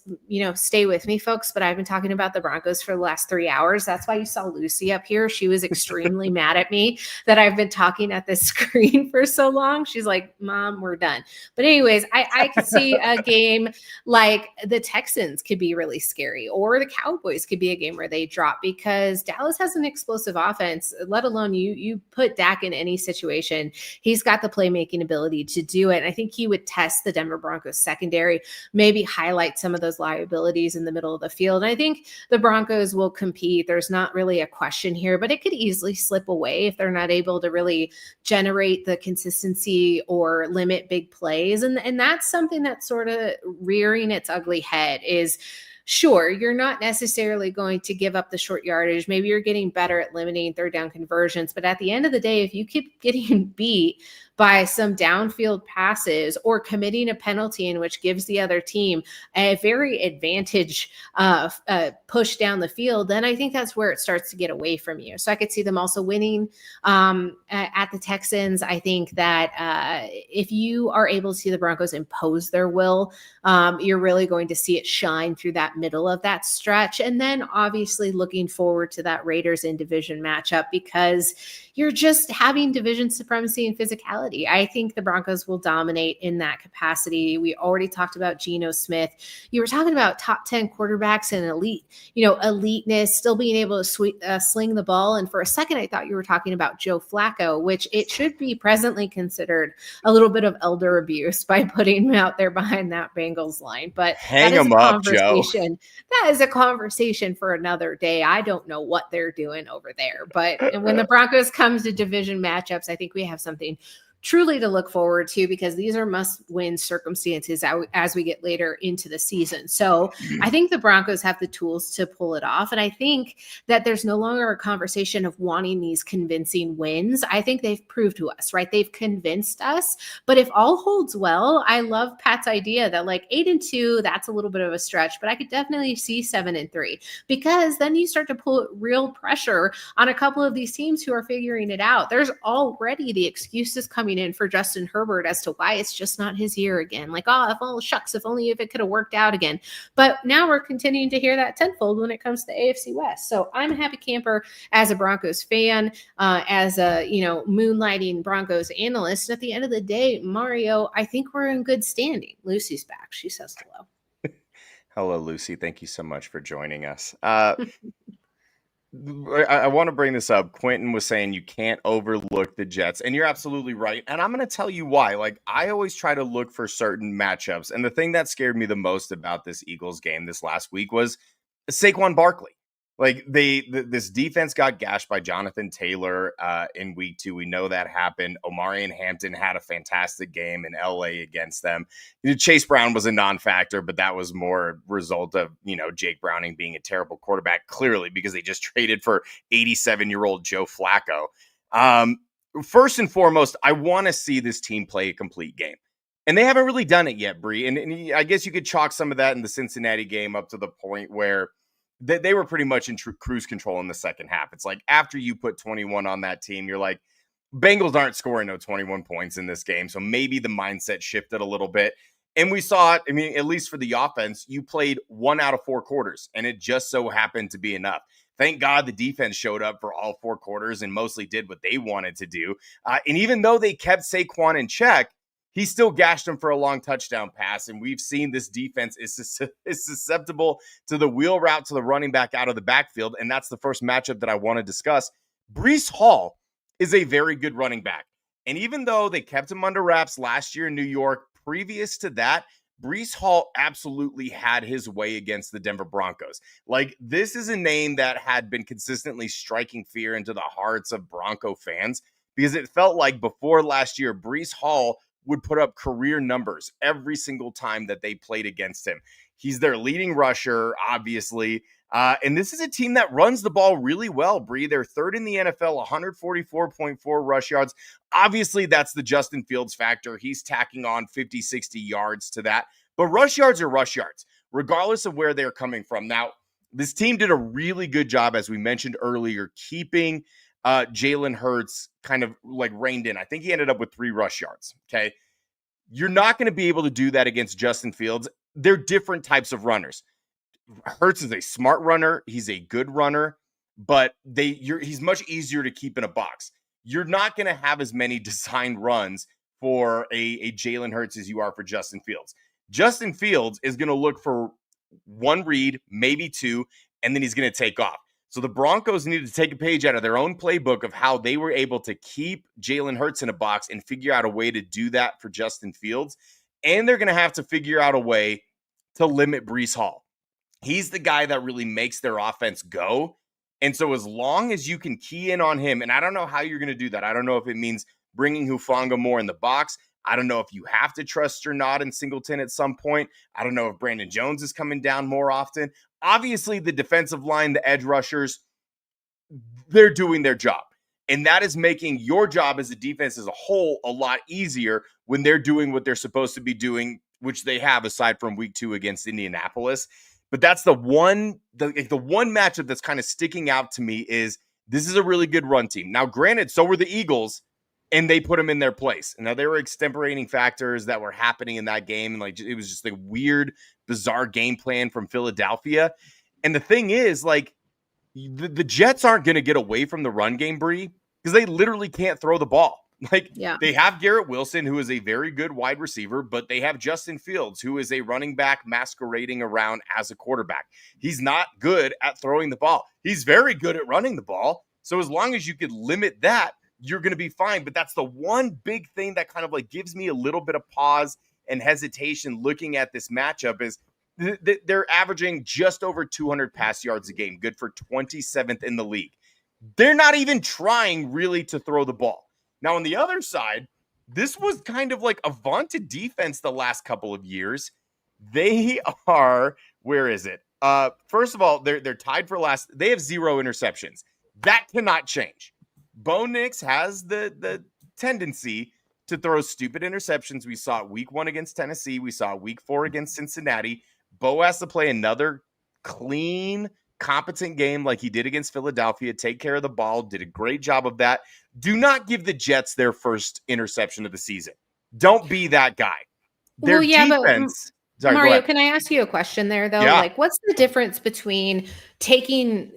stay with me, folks, but I've been talking about the Broncos for the last 3 hours. That's why you saw Lucy up here. She was extremely mad at me that I've been talking at this screen for so long. She's like, Mom, we're done. But anyways, I could see a game like the Texans could be really scary, or the Cowboys could be a game where they drop, because Dallas has an explosive offense, let alone you put Dak in any situation. He's got the playmaking ability to do it. And I think he would test the Denver Broncos secondary, maybe highlight some of those liabilities in the middle of the field. And I think the Broncos will compete. There's not really a question here, but it could easily slip away if they're not able to really generate the consistency or limit big plays. And that's something that's sort of rearing its ugly head. Is sure, you're not necessarily going to give up the short yardage. Maybe you're getting better at limiting third down conversions. But at the end of the day, if you keep getting beat by some downfield passes or committing a penalty in which gives the other team a very advantage push down the field, then I think that's where it starts to get away from you. So I could see them also winning at the Texans. I think that if you are able to see the Broncos impose their will, you're really going to see it shine through that middle of that stretch. And then obviously looking forward to that Raiders in division matchup, because you're just having division supremacy and physicality. I think the Broncos will dominate in that capacity. We already talked about Geno Smith. You were talking about top 10 quarterbacks and eliteness, still being able to sling the ball. And for a second, I thought you were talking about Joe Flacco, which it should be presently considered a little bit of elder abuse by putting him out there behind that Bengals line. But hang that is him a up, Joe. That is a conversation for another day. I don't know what they're doing over there. But when the Broncos comes to division matchups, I think we have something truly to look forward to, because these are must-win circumstances as we get later into the season. So I think the Broncos have the tools to pull it off. And I think that there's no longer a conversation of wanting these convincing wins. I think they've proved to us, right? They've convinced us. But if all holds well, I love Pat's idea that like 8-2, that's a little bit of a stretch, but I could definitely see 7-3, because then you start to put real pressure on a couple of these teams who are figuring it out. There's already the excuses coming in for Justin Herbert as to why it's just not his year again. Like, if only if it could have worked out again. But now we're continuing to hear that tenfold when it comes to the AFC West. So I'm a happy camper as a Broncos fan, as a, moonlighting Broncos analyst. And at the end of the day, Mario, I think we're in good standing. Lucy's back. She says hello. Hello, Lucy. Thank you so much for joining us. I want to bring this up. Quentin was saying you can't overlook the Jets, and you're absolutely right. And I'm going to tell you why. Like, I always try to look for certain matchups. And the thing that scared me the most about this Eagles game this last week was Saquon Barkley. Like, this defense got gashed by Jonathan Taylor in week 2. We know that happened. Omari and Hampton had a fantastic game in LA against them. Chase Brown was a non-factor, but that was more result of, Jake Browning being a terrible quarterback, clearly, because they just traded for 87-year-old Joe Flacco. First and foremost, I want to see this team play a complete game. And they haven't really done it yet, Bri. And I guess you could chalk some of that in the Cincinnati game up to the point where they were pretty much in cruise control in the second half. It's like after you put 21 on that team, you're like, Bengals aren't scoring no 21 points in this game. So maybe the mindset shifted a little bit. And we saw it. I mean, at least for the offense, you played 1 out of 4 quarters, and it just so happened to be enough. Thank God the defense showed up for all 4 quarters and mostly did what they wanted to do. And even though they kept Saquon in check, he still gashed him for a long touchdown pass. And we've seen this defense is susceptible to the wheel route to the running back out of the backfield. And that's the first matchup that I want to discuss. Breece Hall is a very good running back. And even though they kept him under wraps last year in New York, previous to that, Breece Hall absolutely had his way against the Denver Broncos. Like, this is a name that had been consistently striking fear into the hearts of Bronco fans, because it felt like before last year, Breece Hall would put up career numbers every single time that they played against him. He's their leading rusher, obviously. And this is a team that runs the ball really well, Bri. They're third in the NFL, 144.4 rush yards. Obviously, that's the Justin Fields factor. He's tacking on 50, 60 yards to that. But rush yards are rush yards, regardless of where they're coming from. Now, this team did a really good job, as we mentioned earlier, keeping Jalen Hurts kind of like reined in. I think he ended up with 3 rush yards, okay? You're not going to be able to do that against Justin Fields. They're different types of runners. Hurts is a smart runner. He's a good runner, but he's much easier to keep in a box. You're not going to have as many designed runs for a Jalen Hurts as you are for Justin Fields. Justin Fields is going to look for 1 read, maybe 2, and then he's going to take off. So the Broncos need to take a page out of their own playbook of how they were able to keep Jalen Hurts in a box and figure out a way to do that for Justin Fields. And they're going to have to figure out a way to limit Breece Hall. He's the guy that really makes their offense go. And so as long as you can key in on him, and I don't know how you're going to do that. I don't know if it means bringing Hufanga more in the box. I don't know if you have to trust Strnad and Singleton at some point. I don't know if Brandon Jones is coming down more often. Obviously, the defensive line, the edge rushers, they're doing their job. And that is making your job as a defense as a whole a lot easier when they're doing what they're supposed to be doing, which they have aside from week 2 against Indianapolis. But that's the one matchup that's kind of sticking out to me is this is a really good run team. Now, granted, so were the Eagles, and they put them in their place. Now, there were extemporating factors that were happening in that game. And it was just a weird, bizarre game plan from Philadelphia. And the thing is, the Jets aren't going to get away from the run game, Bri, because they literally can't throw the ball. They have Garrett Wilson, who is a very good wide receiver, but they have Justin Fields, who is a running back masquerading around as a quarterback. He's not good at throwing the ball. He's very good at running the ball. So as long as you could limit that, you're going to be fine. But that's the one big thing that kind of gives me a little bit of pause and hesitation looking at this matchup is they're averaging just over 200 pass yards a game, good for 27th in the league. They're not even trying really to throw the ball. Now, on the other side, this was kind of like a vaunted defense the last couple of years. They are, where is it? First of all, they're tied for last. They have 0 interceptions. That cannot change. Bo Nix has the tendency to throw stupid interceptions. We saw it week 1 against Tennessee. We saw it week 4 against Cincinnati. Bo has to play another clean, competent game like he did against Philadelphia, take care of the ball, did a great job of that. Do not give the Jets their first interception of the season. Don't be that guy. Their defense. Sorry, Mario, can I ask you a question there, though? Yeah. What's the difference between taking,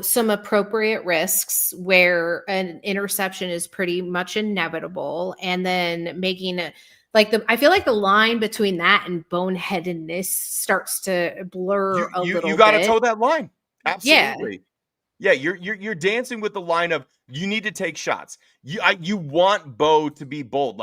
some appropriate risks where an interception is pretty much inevitable and then making it I feel like the line between that and boneheadedness starts to blur a little bit. You got to toe that line. Absolutely. Yeah, you're dancing with the line of you need to take shots. You want Bo to be bold.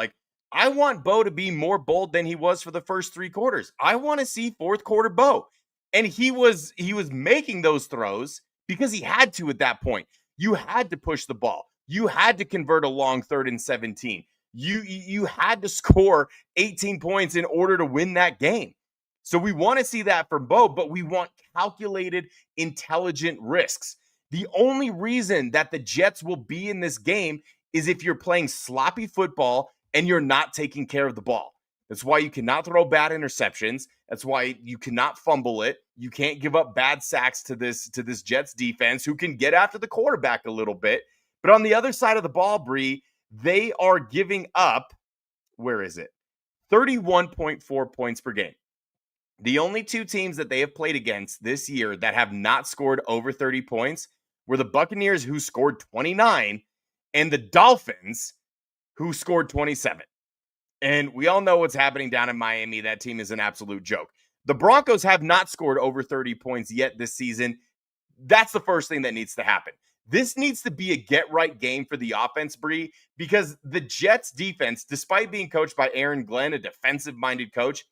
I want Bo to be more bold than he was for the first 3 quarters. I want to see 4th quarter Bo. And he was making those throws because he had to at that point. You had to push the ball. You had to convert a long 3rd and 17. You had to score 18 points in order to win that game. So we want to see that from Bo, but we want calculated, intelligent risks. The only reason that the Jets will be in this game is if you're playing sloppy football and you're not taking care of the ball. That's why you cannot throw bad interceptions. That's why you cannot fumble it. You can't give up bad sacks to this Jets defense who can get after the quarterback a little bit. But on the other side of the ball, Bri, they are giving up, 31.4 points per game. The only 2 teams that they have played against this year that have not scored over 30 points were the Buccaneers, who scored 29, and the Dolphins, who scored 27. And we all know what's happening down in Miami. That team is an absolute joke. The Broncos have not scored over 30 points yet this season. That's the first thing that needs to happen. This needs to be a get-right game for the offense, Bri, because the Jets defense, despite being coached by Aaron Glenn, a defensive-minded coach,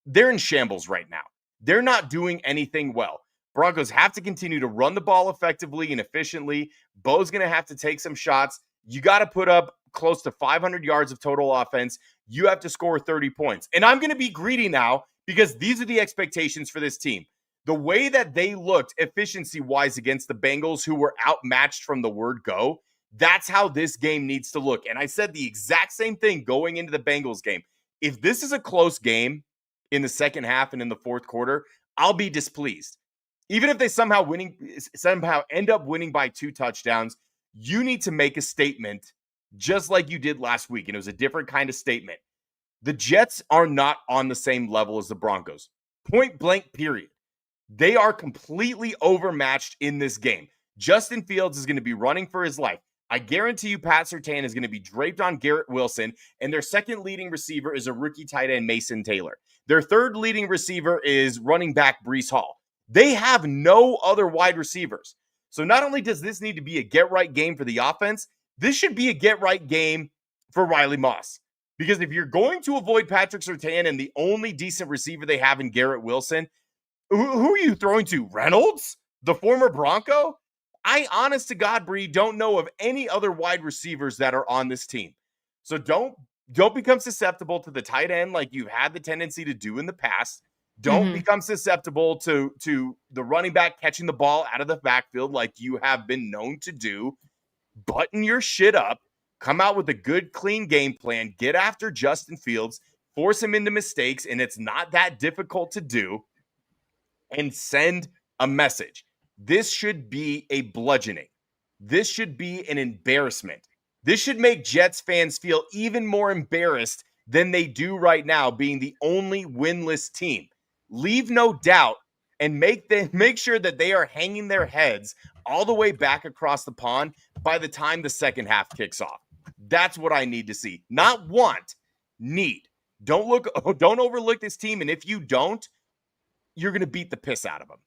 they're in shambles right now. They're not doing anything well. Broncos have to continue to run the ball effectively and efficiently. Bo's going to have to take some shots. You got to put up close to 500 yards of total offense. You have to score 30 points. And I'm going to be greedy now because these are the expectations for this team. The way that they looked efficiency-wise against the Bengals, who were outmatched from the word go, that's how this game needs to look. And I said the exact same thing going into the Bengals game. If this is a close game in the second half and in the fourth quarter, I'll be displeased. Even if they somehow end up winning by 2 touchdowns, you need to make a statement just like you did last week. And it was a different kind of statement. The Jets are not on the same level as the Broncos. Point blank, period. They are completely overmatched in this game. Justin Fields is going to be running for his life. I guarantee you Pat Surtain is going to be draped on Garrett Wilson, and their second leading receiver is a rookie tight end, Mason Taylor. Their third leading receiver is running back Breece Hall. They have no other wide receivers. So not only does this need to be a get-right game for the offense, this should be a get-right game for Riley Moss. Because if you're going to avoid Patrick Surtain and the only decent receiver they have in Garrett Wilson, who are you throwing to? Reynolds? The former Bronco? I, honest to God, Bri, don't know of any other wide receivers that are on this team. So don't become susceptible to the tight end like you've had the tendency to do in the past. Don't become susceptible to the running back catching the ball out of the backfield like you have been known to do. Button your shit up. Come out with a good, clean game plan. Get after Justin Fields. Force him into mistakes, and it's not that difficult to do. And send a message. This should be a bludgeoning. This should be an embarrassment. This should make Jets fans feel even more embarrassed than they do right now, being the only winless team. Leave no doubt and make sure that they are hanging their heads all the way back across the pond by the time the second half kicks off. That's what I need to see. Not want, need. Don't overlook this team, and if you don't, you're going to beat the piss out of them.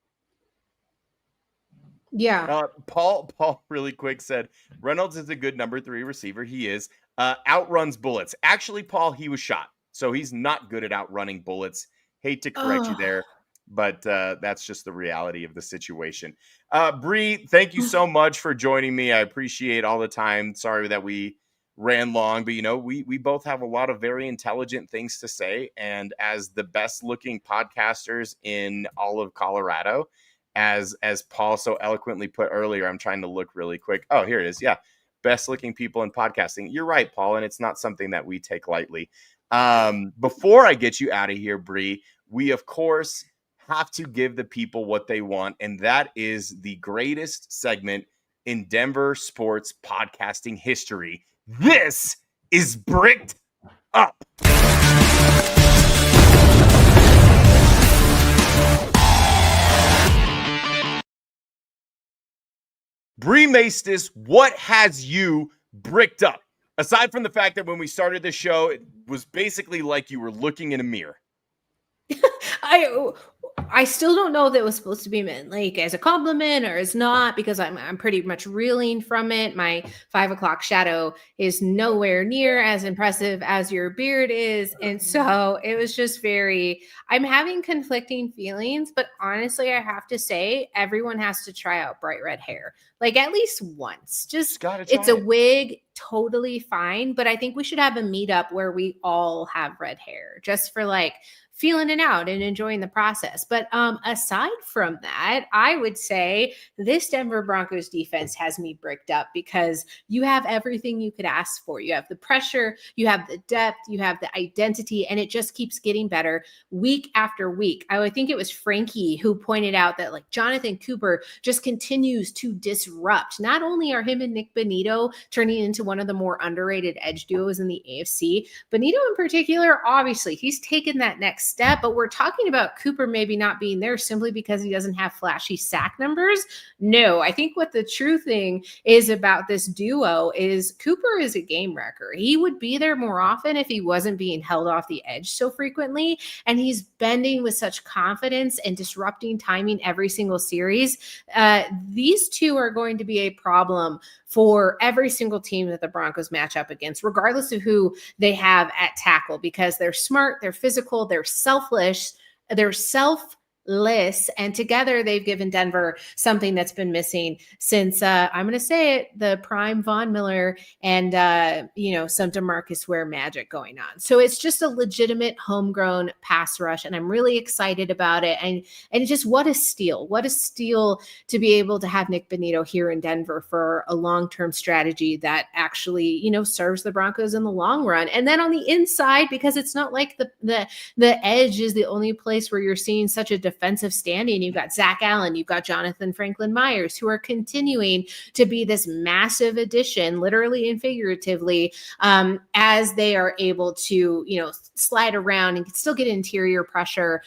Yeah. Paul really quick said, Reynolds is a good number 3 receiver. He is. Outruns bullets. Actually, Paul, he was shot. So he's not good at outrunning bullets. Hate to correct you there, but that's just the reality of the situation. Bri, thank you so much for joining me. I appreciate all the time. Sorry that we ran long, but we both have a lot of very intelligent things to say. And as the best looking podcasters in all of Colorado, as Paul so eloquently put earlier, I'm trying to look really quick. Oh, here it is. Yeah. Best looking people in podcasting. You're right, Paul. And it's not something that we take lightly. Before I get you out of here, Bri, we of course have to give the people what they want. And that is the greatest segment in Denver sports podcasting history. This is Bricked Up. Bri Maestas, what has you bricked up? Aside from the fact that when we started the show, it was basically like you were looking in a mirror. I still don't know if it was supposed to be meant like as a compliment or as not, because I'm pretty much reeling from it. My 5 o'clock shadow is nowhere near as impressive as your beard is. And so it was just I'm having conflicting feelings, but honestly, I have to say everyone has to try out bright red hair, like at least once. It's a wig, totally fine. But I think we should have a meetup where we all have red hair just for like feeling it out and enjoying the process. But aside from that, I would say this Denver Broncos defense has me bricked up because you have everything you could ask for. You have the pressure, you have the depth, you have the identity, and it just keeps getting better week after week. I think it was Frankie who pointed out that like Jonathan Cooper just continues to disrupt. Not only are him and Nick Bonito turning into one of the more underrated edge duos in the AFC, Bonito in particular, obviously he's taken that next step, but we're talking about Cooper maybe not being there simply because he doesn't have flashy sack numbers. No, I think what the true thing is about this duo is Cooper is a game wrecker. He would be there more often if he wasn't being held off the edge so frequently, and he's bending with such confidence and disrupting timing every single series. These two are going to be a problem for every single team that the Broncos match up against, regardless of who they have at tackle, because they're smart, they're physical, they're selfless, And together they've given Denver something that's been missing since, I'm going to say it, the prime Von Miller and, some DeMarcus Ware magic going on. So it's just a legitimate homegrown pass rush, and I'm really excited about it. And just what a steal to be able to have Nick Bonito here in Denver for a long-term strategy that actually, serves the Broncos in the long run. And then on the inside, because it's not like the edge is the only place where you're seeing such a defensive standing. You've got Zach Allen, you've got Jonathan Franklin Myers, who are continuing to be this massive addition, literally and figuratively, as they are able to, slide around and still get interior pressure.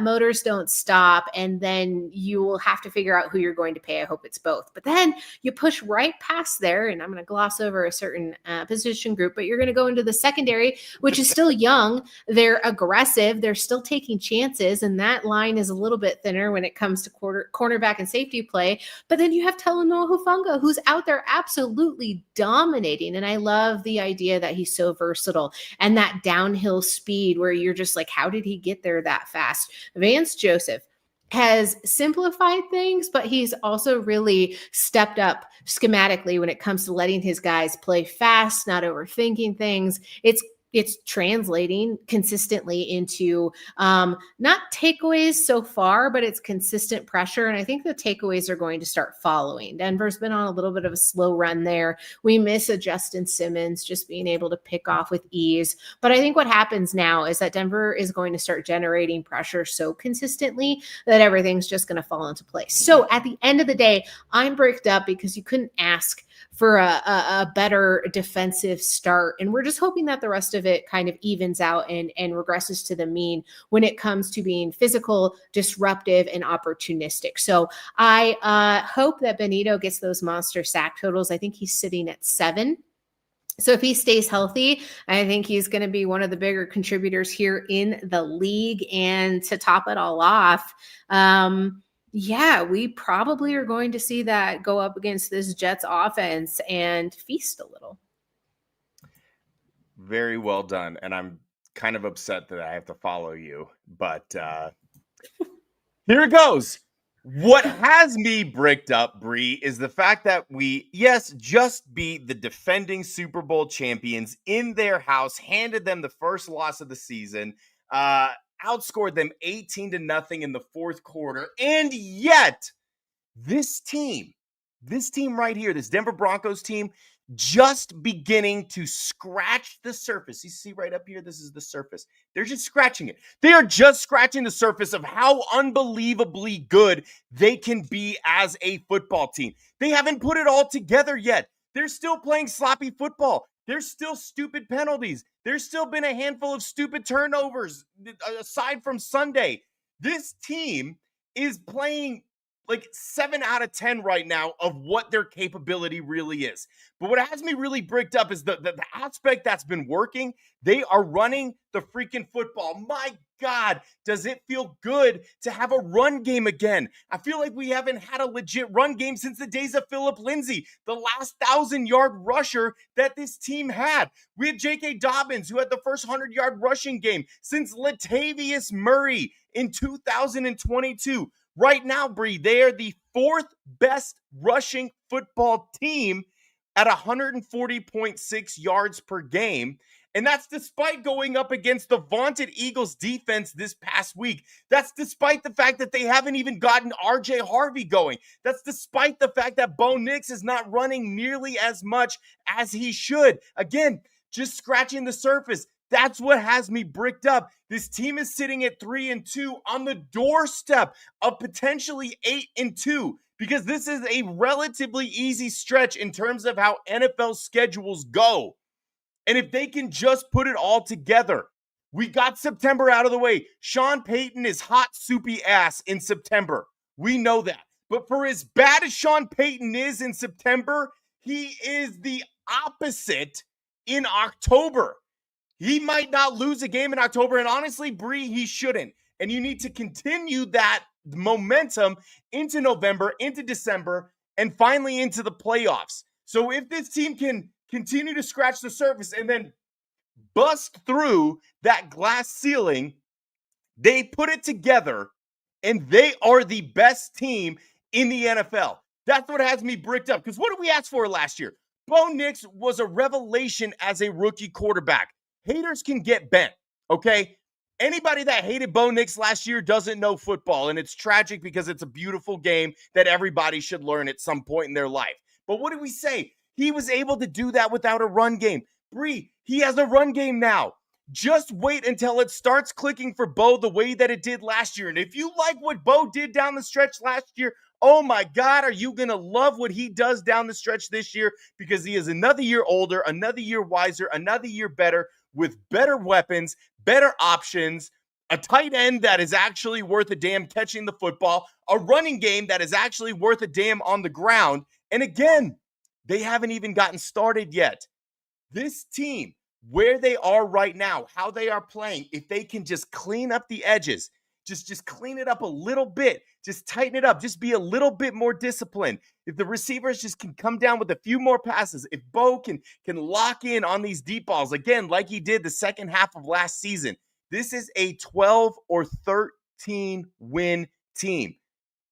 Motors don't stop, and then you will have to figure out who you're going to pay. I hope it's both. But then you push right past there, and I'm going to gloss over a certain position group, but you're going to go into the secondary, which is still young. They're aggressive. They're still taking chances, and that line is a little bit thinner when it comes to cornerback and safety play. But then you have Talanoa Hufanga, who's out there absolutely dominating, and I love the idea that he's so versatile and that downhill speed where you're just like, how did he get there that fast? Vance Joseph has simplified things, but he's also really stepped up schematically when it comes to letting his guys play fast, not overthinking things. It's translating consistently into not takeaways so far, but it's consistent pressure. And I think the takeaways are going to start following. Denver's been on a little bit of a slow run there. We miss a Justin Simmons just being able to pick off with ease. But I think what happens now is that Denver is going to start generating pressure so consistently that everything's just going to fall into place. So at the end of the day, I'm bricked up because you couldn't ask for a better defensive start. And we're just hoping that the rest of it kind of evens out and regresses to the mean when it comes to being physical, disruptive, and opportunistic. So I hope that Bonito gets those monster sack totals. I think he's sitting at 7. So if he stays healthy, I think he's going to be one of the bigger contributors here in the league. And to top it all off, we probably are going to see that go up against this Jets offense and feast a little. Very well done. And I'm kind of upset that I have to follow you, but here it goes. What has me bricked up, Bri, is the fact that we, just beat the defending Super Bowl champions in their house, handed them the first loss of the season, outscored them 18-0 in the fourth quarter. And yet this team right here, this Denver Broncos team, just beginning to scratch the surface. You see right up here, this is the surface. They're just scratching it. They are just scratching the surface of how unbelievably good they can be as a football team. They haven't put it all together yet. They're still playing sloppy football. There's still stupid penalties. There's still been a handful of stupid turnovers aside from Sunday. This team is playing like 7 out of 10 right now of what their capability really is. But what has me really bricked up is the aspect that's been working. They are running the freaking football. My God, does it feel good to have a run game again? I feel like we haven't had a legit run game since the days of Phillip Lindsay, the last 1,000-yard rusher that this team had. We had J.K. Dobbins, who had the first 100-yard rushing game since Latavius Murray in 2022. Right now, Bri, they are the 4th best rushing football team at 140.6 yards per game. And that's despite going up against the vaunted Eagles defense this past week. That's despite the fact that they haven't even gotten RJ Harvey going. That's despite the fact that Bo Nix is not running nearly as much as he should. Again, just scratching the surface. That's what has me bricked up. This team is sitting at 3-2 on the doorstep of potentially 8-2 because this is a relatively easy stretch in terms of how NFL schedules go. And if they can just put it all together, we got September out of the way. Sean Payton is hot, soupy ass in September. We know that. But for as bad as Sean Payton is in September, he is the opposite in October. He might not lose a game in October, and honestly, Bri, he shouldn't. And you need to continue that momentum into November, into December, and finally into the playoffs. So if this team can continue to scratch the surface and then bust through that glass ceiling, they put it together, and they are the best team in the NFL. That's what has me bricked up. Because what did we ask for last year? Bo Nix was a revelation as a rookie quarterback. Haters can get bent, okay? Anybody that hated Bo Nix last year doesn't know football, and it's tragic because it's a beautiful game that everybody should learn at some point in their life. But what did we say? He was able to do that without a run game. Bri, he has a run game now. Just wait until it starts clicking for Bo the way that it did last year. And if you like what Bo did down the stretch last year, oh my God, are you going to love what he does down the stretch this year? Because he is another year older, another year wiser, another year better with better weapons, better options, a tight end that is actually worth a damn catching the football, a running game that is actually worth a damn on the ground. And again, they haven't even gotten started yet. This team, where they are right now, how they are playing, if they can just clean up the edges, just clean it up a little bit, just tighten it up, just be a little bit more disciplined. If the receivers just can come down with a few more passes, if Bo can lock in on these deep balls, again, like he did the second half of last season, this is a 12 or 13 win team.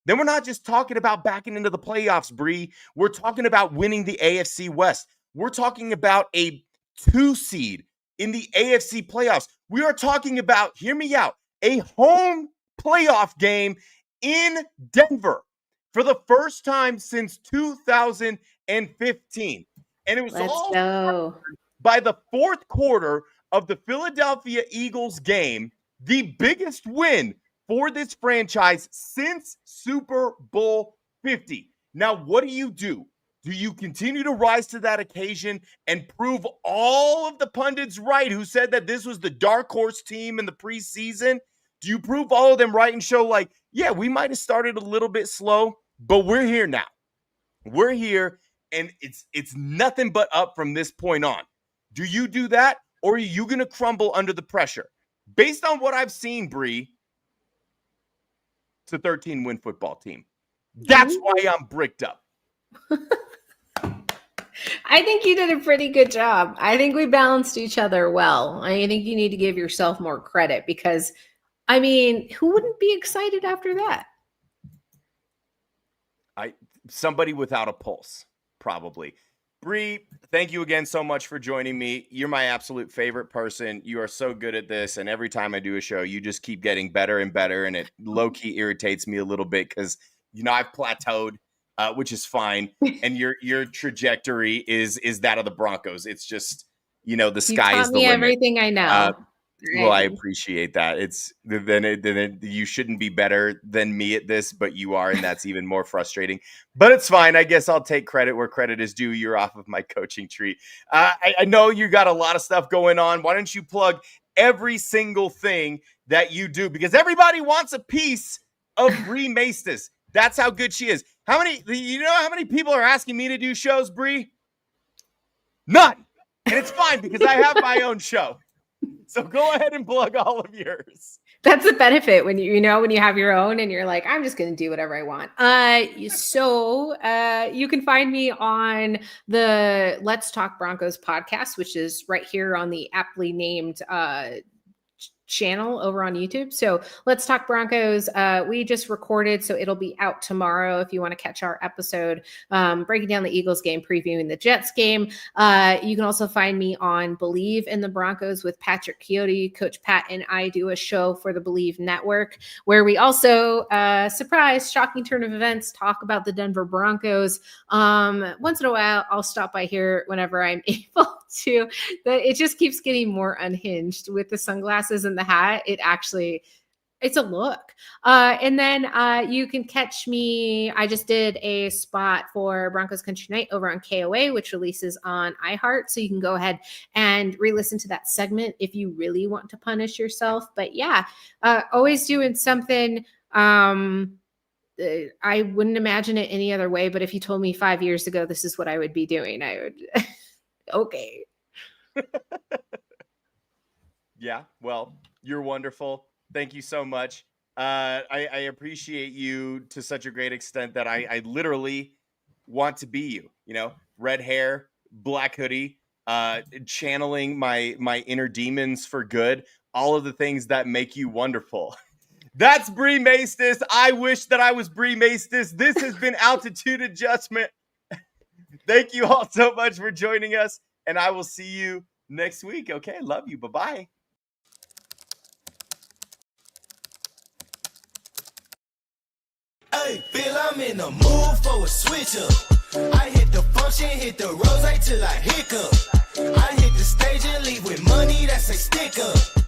Then we're not just talking about backing into the playoffs, Bri. We're talking about winning the AFC West. We're talking about a 2 seed in the AFC playoffs. We are talking about, hear me out, a home playoff game in Denver for the first time since 2015. And it was all by the fourth quarter of the Philadelphia Eagles game, the biggest win for this franchise since Super Bowl 50. Now, what do? Do you continue to rise to that occasion and prove all of the pundits right who said that this was the dark horse team in the preseason? Do you prove all of them right and show like, yeah, we might have started a little bit slow, but we're here now. We're here, and it's nothing but up from this point on. Do you do that, or are you going to crumble under the pressure? Based on what I've seen, Bri, it's a 13-win football team. That's why I'm bricked up. I think you did a pretty good job. I think we balanced each other well. I think you need to give yourself more credit because, I mean, who wouldn't be excited after that? Somebody without a pulse, probably. Bri, thank you again so much for joining me. You're my absolute favorite person. You are so good at this, and every time I do a show, you just keep getting better and better, and it low-key irritates me a little bit because, I've plateaued, which is fine, and your trajectory is that of the Broncos. It's just, the sky is the limit. Everything I know. Well, I appreciate that. Then you shouldn't be better than me at this, but you are, and that's even more frustrating. But it's fine. I guess I'll take credit where credit is due. You're off of my coaching tree. I know you got a lot of stuff going on. Why don't you plug every single thing that you do? Because everybody wants a piece of Bri Maestas. That's how good she is. How many people are asking me to do shows, Bri? None. And it's fine because I have my own show. So go ahead and plug all of yours. That's the benefit when you have your own and you're like, I'm just going to do whatever I want. So you can find me on the Let's Talk Broncos podcast, which is right here on the aptly named channel over on YouTube. So Let's Talk Broncos. We just recorded, so it'll be out tomorrow if you want to catch our episode breaking down the Eagles game, previewing the Jets game. You can also find me on Believe in the Broncos with Patrick Coyote. Coach Pat and I do a show for the Believe Network where we also, surprise, shocking turn of events, talk about the Denver Broncos. Once in a while, I'll stop by here whenever I'm able to. It just keeps getting more unhinged with the sunglasses and the hat. It's a look. And then you can catch me. I just did a spot for Broncos Country Night over on KOA, which releases on iHeart. So you can go ahead and re-listen to that segment if you really want to punish yourself. But yeah, always doing something. I wouldn't imagine it any other way. But if you told me 5 years ago, this is what I would be doing, I would. Okay. Yeah, well, you're wonderful. Thank you so much. I appreciate you to such a great extent that I literally want to be you. Red hair, black hoodie, channeling my inner demons for good. All of the things that make you wonderful. That's Bri Maestas. I wish that I was Bri Maestas. This has been Altitude Adjustment. Thank you all so much for joining us, and I will see you next week. Okay, love you. Bye-bye. Hey, feel I'm in the mood for a switch up. I hit the function, hit the rose till I hiccup. I hit the stage and leave with money that's a stick up.